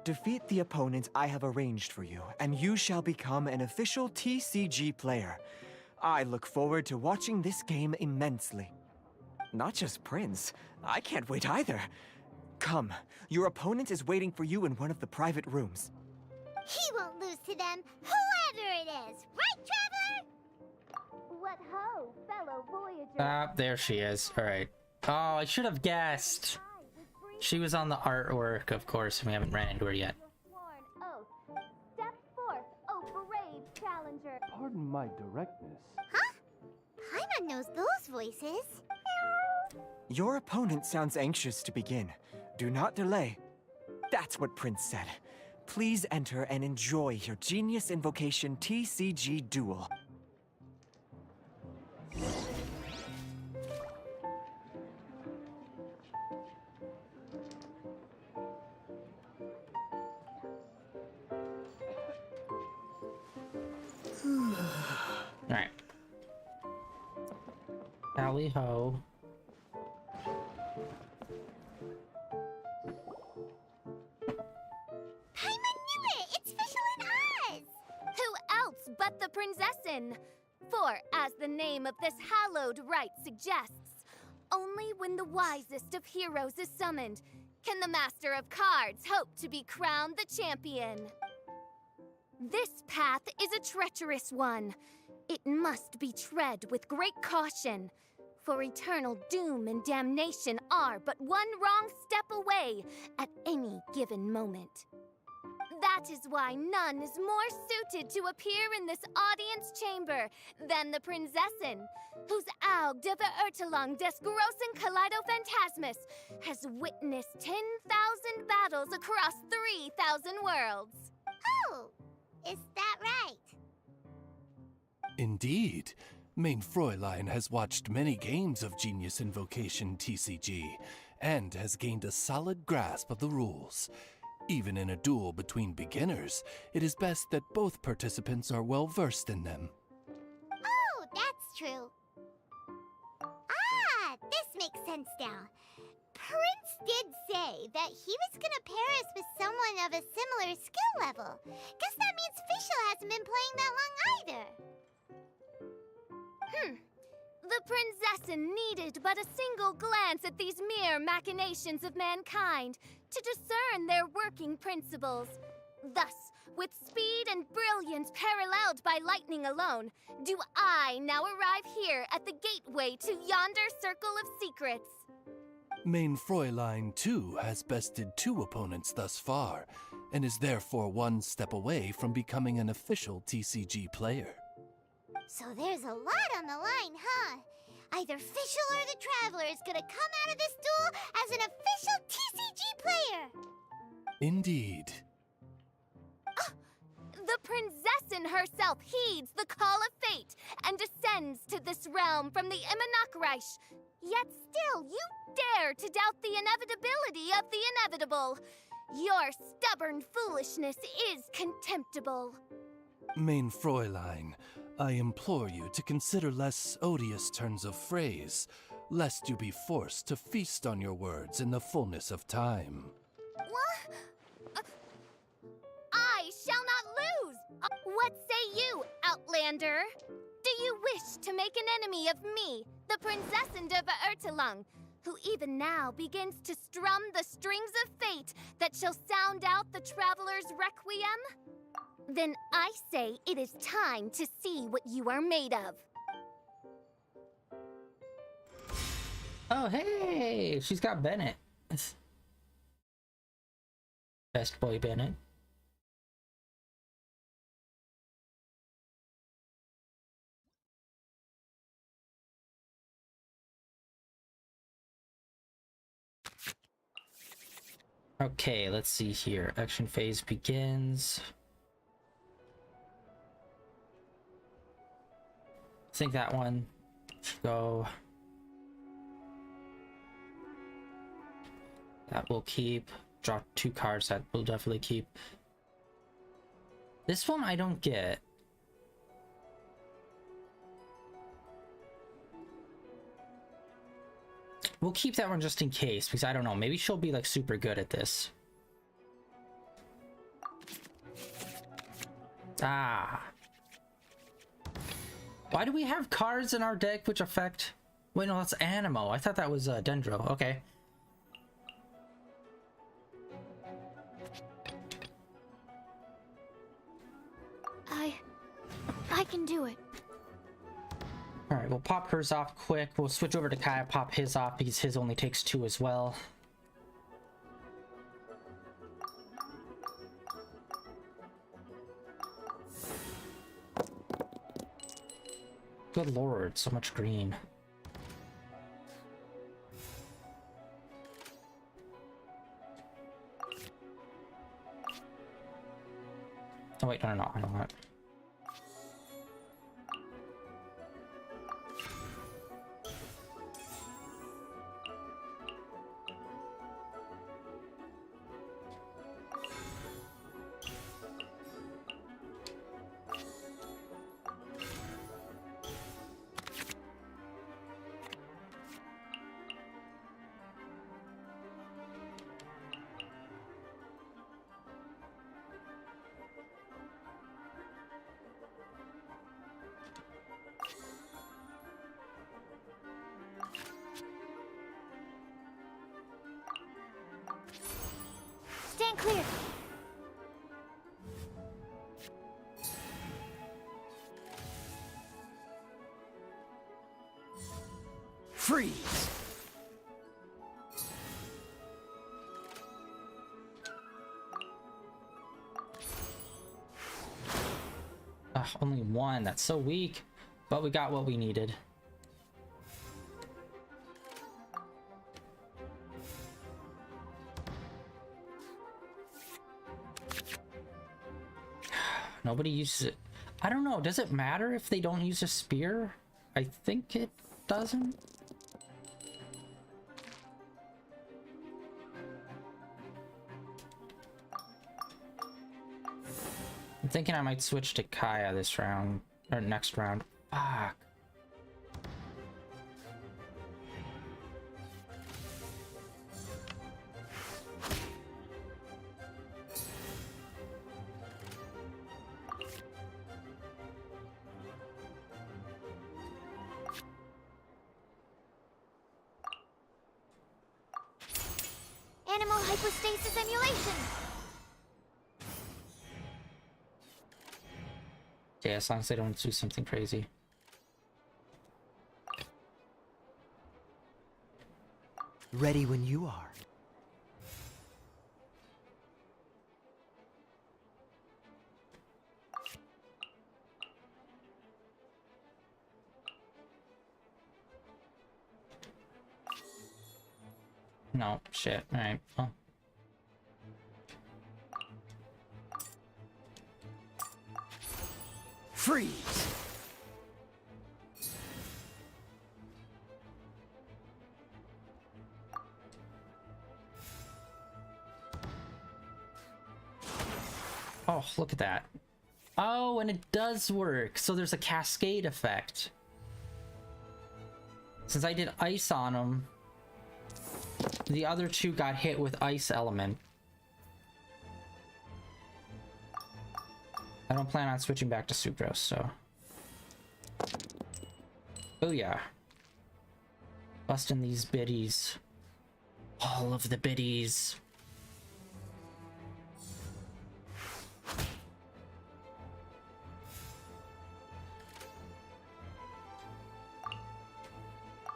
Defeat the opponent I have arranged for you, and you shall become an official TCG player. I look forward to watching this game immensely. Not just Prince. I can't wait either. Come, your opponent is waiting for you in one of the private rooms. He won't lose to them, whoever it is. Right, Traveler? What ho, fellow Voyager. Ah, there she is. Alright. Oh, I should have guessed. She was on the artwork, of course, and we haven't ran into her yet. Step forth, oh brave challenger. Pardon my directness. Huh? Paimon knows those voices. Your opponent sounds anxious to begin. Do not delay. That's what Prince said. Please enter and enjoy your Genius Invocation TCG duel. Alright. Tally ho. Paimon knew it! It's Fischl and Oz! Who else but the Prinzessin? For, as the name of this hallowed rite suggests, only when the wisest of heroes is summoned can the Master of Cards hope to be crowned the champion. This path is a treacherous one. It must be tread with great caution, for eternal doom and damnation are but one wrong step away at any given moment. That is why none is more suited to appear in this audience chamber than the Prinzessin, whose Aug de Beurtelang des Großen Kaleido-Phantasmus has witnessed 10,000 battles across 3,000 worlds. Oh, is that right? Indeed. Mein Fräulein has watched many games of Genius Invocation TCG, and has gained a solid grasp of the rules. Even in a duel between beginners, it is best that both participants are well versed in them. Oh, that's true. Ah, this makes sense now. Prince did say that he was gonna pair us with someone of a similar skill level. Guess that means Fischl hasn't been playing that long either. The Prinzessin needed but a single glance at these mere machinations of mankind to discern their working principles. Thus, with speed and brilliance paralleled by lightning alone, do I now arrive here at the gateway to yonder circle of secrets. Mein Fräulein, too, has bested 2 opponents thus far, and is therefore one step away from becoming an official TCG player. So there's a lot on the line, huh? Either Fischl or the Traveler is gonna come out of this duel as an official TCG player! Indeed. The Prinzessin herself heeds the call of fate and descends to this realm from the Immanakreich. Yet still, you dare to doubt the inevitability of the inevitable. Your stubborn foolishness is contemptible. Mein Fräulein, I implore you to consider less odious turns of phrase, lest you be forced to feast on your words in the fullness of time. What? I shall not lose! What say you, Outlander? Do you wish to make an enemy of me, the Prinzessin de Beurtelang, who even now begins to strum the strings of fate that shall sound out the Traveler's Requiem? Then I say it is time to see what you are made of. Oh, hey! She's got Bennett. Best boy Bennett. Okay, let's see here. Action phase begins. I think that one. Go. That will keep. Draw 2 cards. That will definitely keep. This one I don't get. We'll keep that one just in case, because I don't know. Maybe she'll be like super good at this. Ah. Why do we have cards in our deck which affect... Wait, no, that's Animo. I thought that was Dendro. Okay. I can do it. Alright, we'll pop hers off quick. We'll switch over to Kaya, pop his off because his only takes 2 as well. Good lord, so much green. Oh wait, no, I don't want it. Stand clear. Freeze! Only 1. That's so weak. But we got what we needed. Nobody uses it. I don't know. Does it matter if they don't use a spear? I think it doesn't. I'm thinking I might switch to Kaya this round, or next round. Fuck. Animal hypostasis emulation. Yeah, as long as they don't do something crazy. Ready when you are. No, shit. Alright, well. Freeze! Oh, look at that. Oh, and it does work. So there's a cascade effect. Since I did ice on them, the other 2 got hit with ice element. I don't plan on switching back to Sucrose, so... Oh yeah. Busting these biddies. All of the biddies.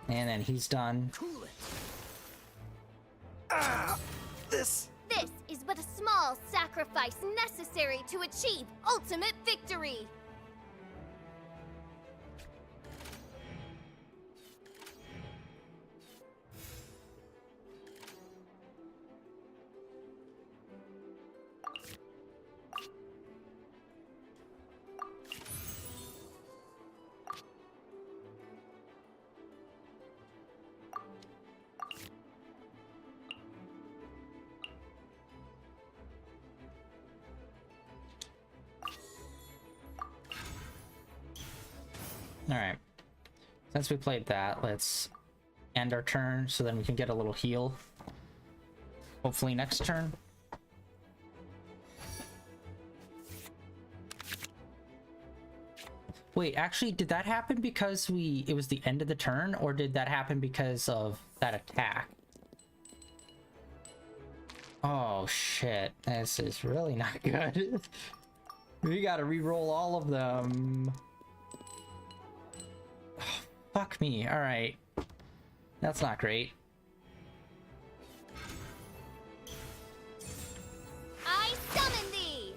And then he's done. Cool it. This is but a small sacrifice necessary to achieve ultimate victory. Alright. Since we played that, let's end our turn so then we can get a little heal. Hopefully next turn. Wait, actually, did that happen because it was the end of the turn, or did that happen because of that attack? Oh shit, this is really not good. We gotta re-roll all of them. Oh, fuck me, alright. That's not great. I summon thee!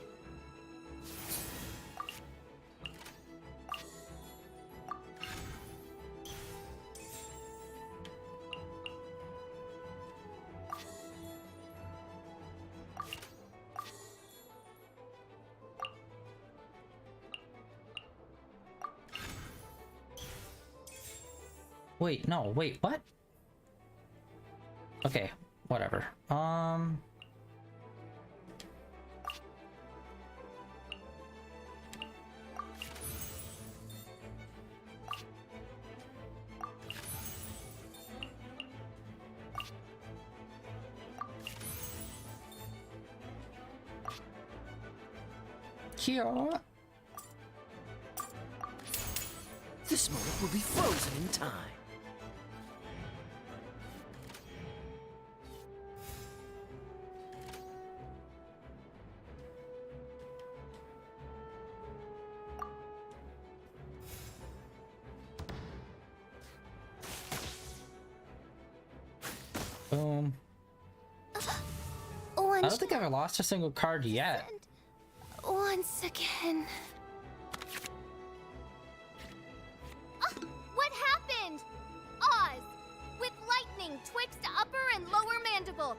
Wait, no, wait, what? Okay, whatever. Here. This moment will be frozen in time. Boom. I don't think I've lost a single card yet. Once again. What happened? Oz, with lightning twixt upper and lower mandible,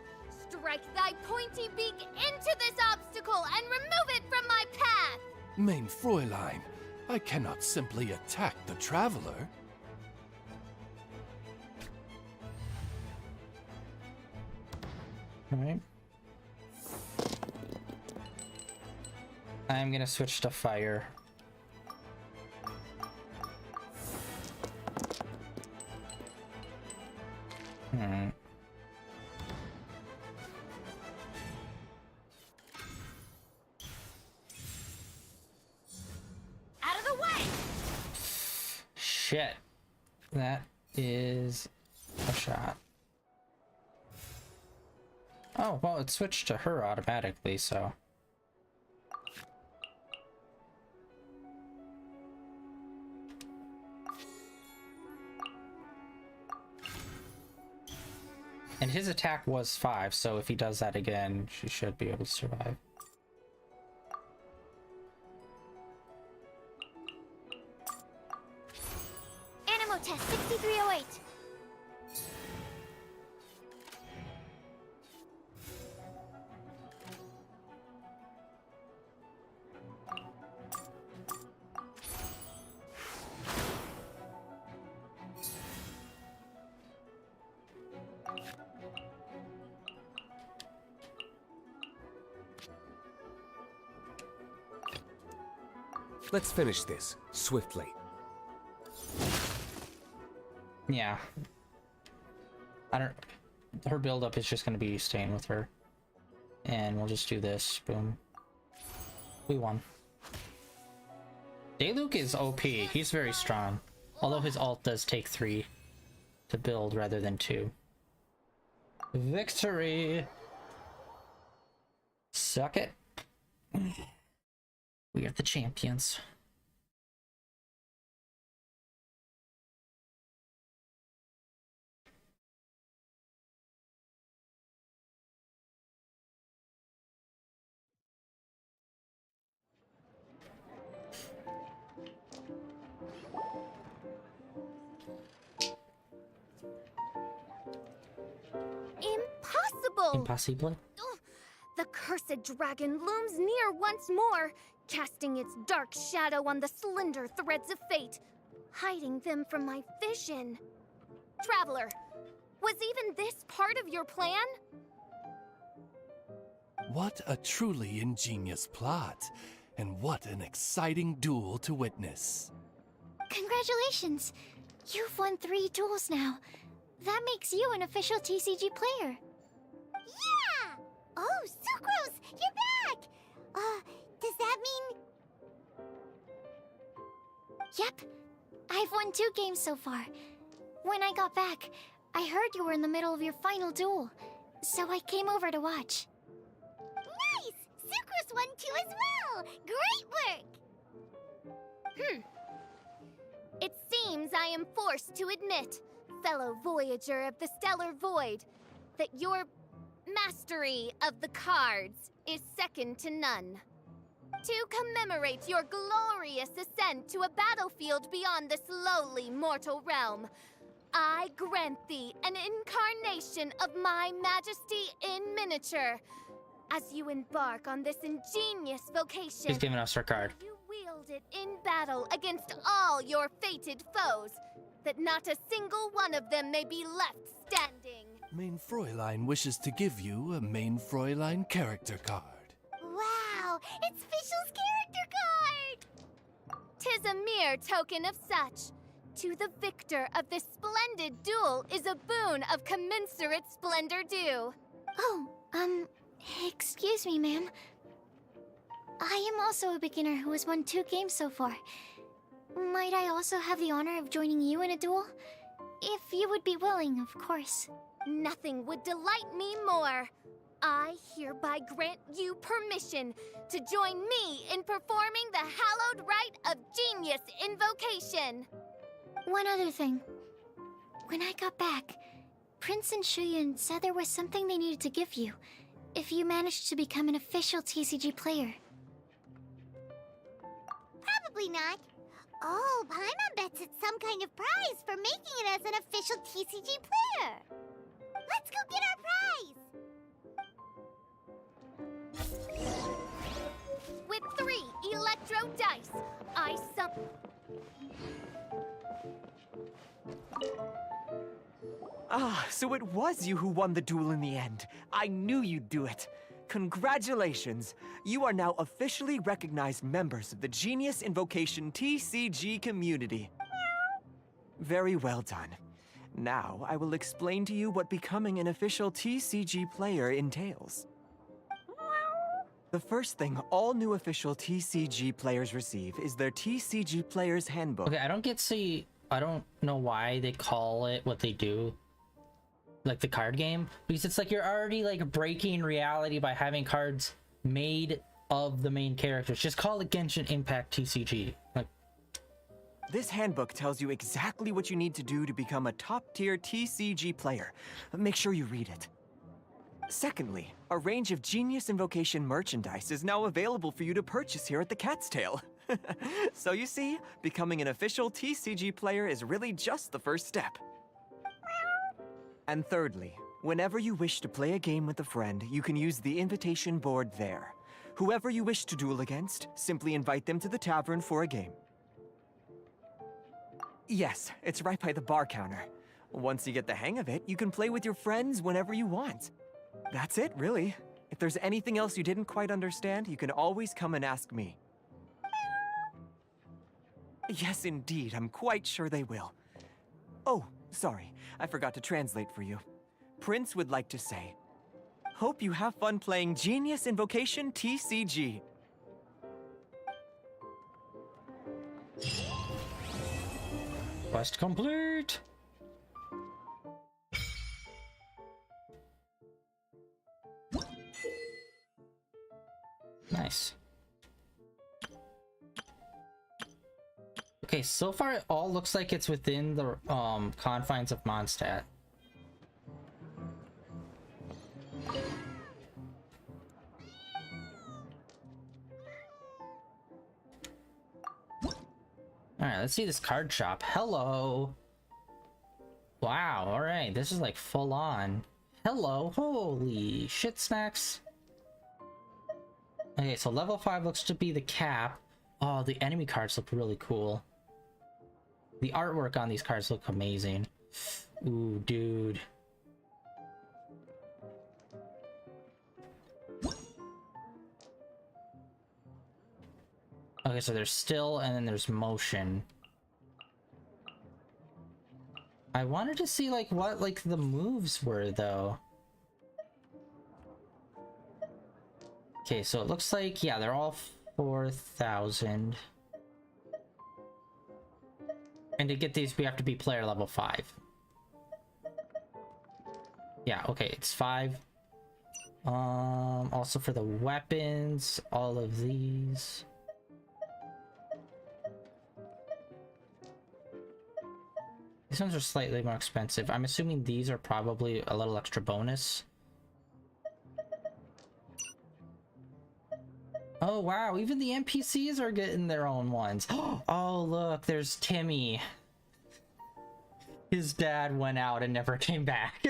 strike thy pointy beak into this obstacle and remove it from my path! Mein Fräulein, I cannot simply attack the traveler. Alright. I'm gonna switch to fire. Out of the way! Shit. That is a shot. Oh, well, it switched to her automatically, so... And his attack was 5, so if he does that again, she should be able to survive. Animo test 6308. Let's finish this swiftly. Yeah. I don't... Her build-up is just going to be staying with her. And we'll just do this. Boom. We won. Dayluk is OP. He's very strong. Although his ult does take 3 to build rather than 2. Victory! Suck it. We are the champions. Impossible! Impossible? The cursed dragon looms near once more, casting its dark shadow on the slender threads of fate, hiding them from my vision. Traveler, was even this part of your plan? What a truly ingenious plot, and what an exciting duel to witness. Congratulations! You've won 3 duels now. That makes you an official TCG player. Yeah! Oh, Sucrose, you're back! Does that mean... Yep. I've won 2 games so far. When I got back, I heard you were in the middle of your final duel, so I came over to watch. Nice! Sucrose won 2 as well! Great work! It seems I am forced to admit, fellow voyager of the stellar void, that your mastery of the cards is second to none. To commemorate your glorious ascent to a battlefield beyond this lowly mortal realm, I grant thee an incarnation of my majesty in miniature. As you embark on this ingenious vocation, He's giving us her card. you wield it in battle against all your fated foes, that not a single one of them may be left standing. Main Fräulein wishes to give you a Main Fräulein character card. Wow, it's Fischl's character card! 'Tis a mere token of such. To the victor of this splendid duel is a boon of commensurate splendor due. Oh, excuse me, ma'am. I am also a beginner who has won 2 games so far. Might I also have the honor of joining you in a duel? If you would be willing, of course. Nothing would delight me more. I hereby grant you permission to join me in performing the hallowed rite of genius invocation. One other thing. When I got back, Prince and Shuyan said there was something they needed to give you if you managed to become an official TCG player. Probably not. Oh, Paimon bets it's some kind of prize for making it as an official TCG player. Let's go get our prize! With 3 electro dice, I Ah, so it was you who won the duel in the end. I knew you'd do it. Congratulations! You are now officially recognized members of the Genius Invocation TCG community. Very well done. Now, I will explain to you what becoming an official TCG player entails. The first thing all new official TCG players receive is their TCG Player's Handbook. Okay, I don't know why they call it what they do, like the card game, because it's like you're already like breaking reality by having cards made of the main characters. Just call it Genshin Impact TCG. Like, This handbook tells you exactly what you need to do to become a top-tier TCG player. Make sure you read it. Secondly, a range of Genius Invocation merchandise is now available for you to purchase here at the Cat's Tail. So you see, becoming an official TCG player is really just the first step. And thirdly, whenever you wish to play a game with a friend, you can use the invitation board there. Whoever you wish to duel against, simply invite them to the tavern for a game. Yes, it's right by the bar counter. Once you get the hang of it, you can play with your friends whenever you want. That's it, really. If there's anything else you didn't quite understand, you can always come and ask me. Yes, indeed, I'm quite sure they will. Oh, sorry, I forgot to translate for you. Prince would like to say, hope you have fun playing Genius Invocation TCG. quest complete. Nice. Okay, so far it all looks like it's within the confines of Mondstadt. Alright, let's see this card shop. Hello! Wow, alright, this is like full on. Hello, holy shit smacks. Okay, so level 5 looks to be the cap. Oh, the enemy cards look really cool. The artwork on these cards look amazing. Ooh, dude. Okay, so there's still, and then there's motion. I wanted to see like what like the moves were though. Okay, so it looks like, yeah, they're all 4,000. And to get these, we have to be player level 5. Yeah, okay, it's 5. Also for the weapons, all of these. These ones are slightly more expensive. I'm assuming these are probably a little extra bonus. Oh wow, even the NPCs are getting their own ones. Oh look, there's Timmy. His dad went out and never came back.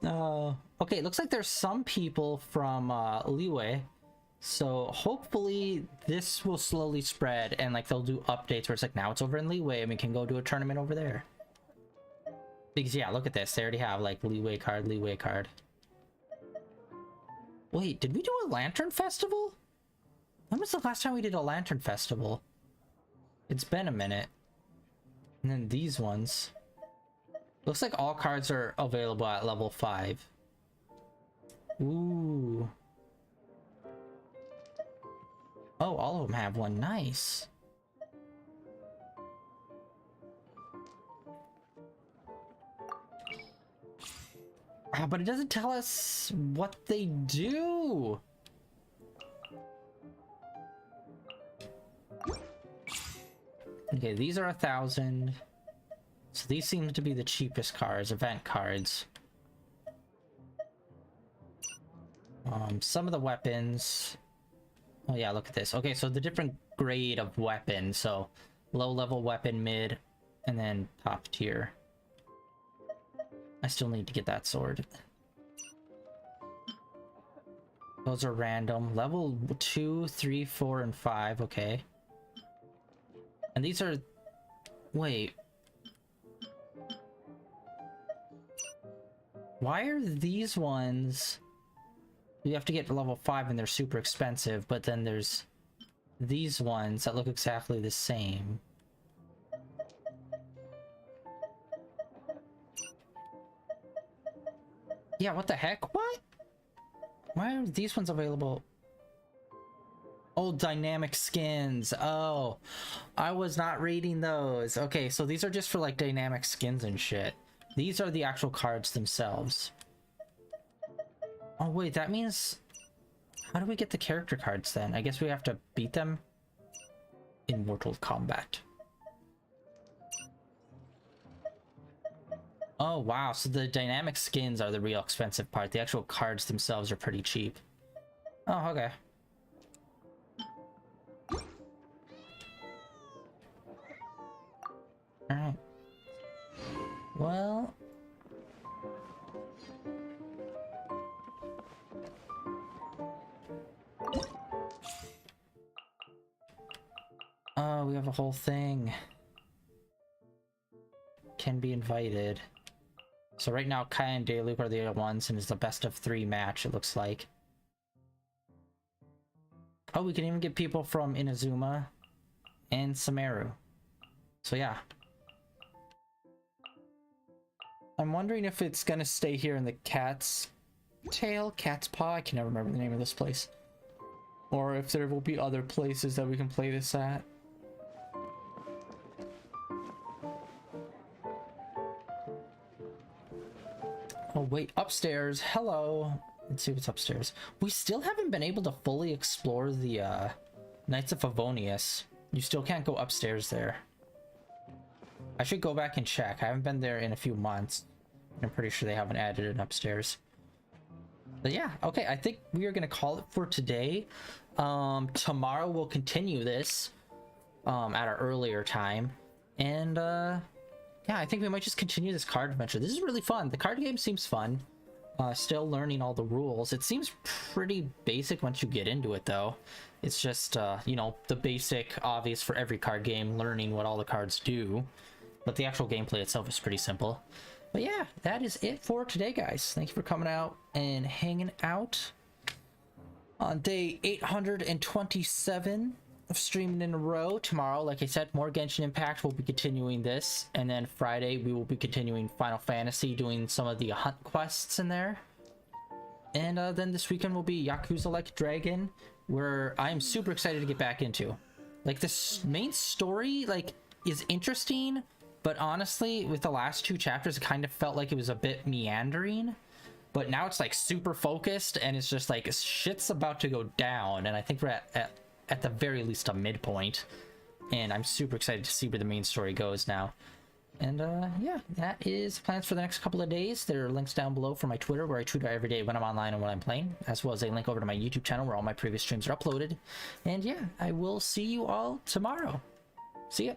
Okay, it looks like there's some people from Liyue. So hopefully this will slowly spread and like they'll do updates where it's like now it's over in Liyue and we can go do a tournament over there. Because yeah, look at this. They already have like Liyue card, Liyue card. Wait, did we do a lantern festival? When was the last time we did a lantern festival? It's been a minute. And then these ones. Looks like all cards are available at level 5. Ooh. Oh, all of them have one. Nice. But it doesn't tell us what they do. Okay, these are 1,000. So these seem to be the cheapest cards, event cards. Some of the weapons. Oh yeah, look at this. Okay, so the different grade of weapon. So low level weapon, mid, and then top tier. I still need to get that sword. Those are random. Level 2, 3, 4, and 5. Okay. And these are... Wait. Why are these ones... You have to get to level 5 and they're super expensive, but then there's these ones that look exactly the same. Yeah, what the heck? What? Why are these ones available? Oh, dynamic skins. Oh, I was not reading those. Okay, so these are just for like dynamic skins and shit. These are the actual cards themselves. Oh wait, that means... How do we get the character cards then? I guess we have to beat them in Mortal Kombat. Oh wow, so the dynamic skins are the real expensive part. The actual cards themselves are pretty cheap. Oh, okay. Alright. Well... Oh, we have a whole thing. Can be invited. So right now, Kai and Dayluk are the other ones, and it's the best of 3 match, it looks like. Oh, we can even get people from Inazuma and Sumeru. So yeah. I'm wondering if it's gonna stay here in the Cat's Tail, Cat's Paw, I can never remember the name of this place. Or if there will be other places that we can play this at. Oh wait, upstairs. Hello. Let's see what's upstairs. We still haven't been able to fully explore the Knights of Favonius. You still can't go upstairs there. I should go back and check. I haven't been there in a few months. I'm pretty sure they haven't added it upstairs. But yeah, okay, I think we are gonna call it for today. Tomorrow we'll continue this at our earlier time. And yeah, I think we might just continue this card adventure. This is really fun. The card game seems fun. Still learning all the rules. It seems pretty basic once you get into it, though. It's just, you know, the basic, obvious for every card game, learning what all the cards do. But the actual gameplay itself is pretty simple. But yeah, that is it for today, guys. Thank you for coming out and hanging out on day 827 of streaming in a row. Tomorrow, like I said, more Genshin Impact. We'll be continuing this, and then Friday we will be continuing Final Fantasy, doing some of the hunt quests in there. And then this weekend will be Yakuza Like Dragon, where I am super excited to get back into. Like, this main story, like, is interesting, but honestly, with the last 2 chapters, it kind of felt like it was a bit meandering. But now it's like super focused, and it's just like shit's about to go down, and I think we're at the very least a midpoint. And I'm super excited to see where the main story goes now. And yeah, that is plans for the next couple of days. There are links down below for my Twitter, where I tweet out every day when I'm online and when I'm playing, as well as a link over to my YouTube channel where all my previous streams are uploaded. And yeah, I will see you all tomorrow. See ya.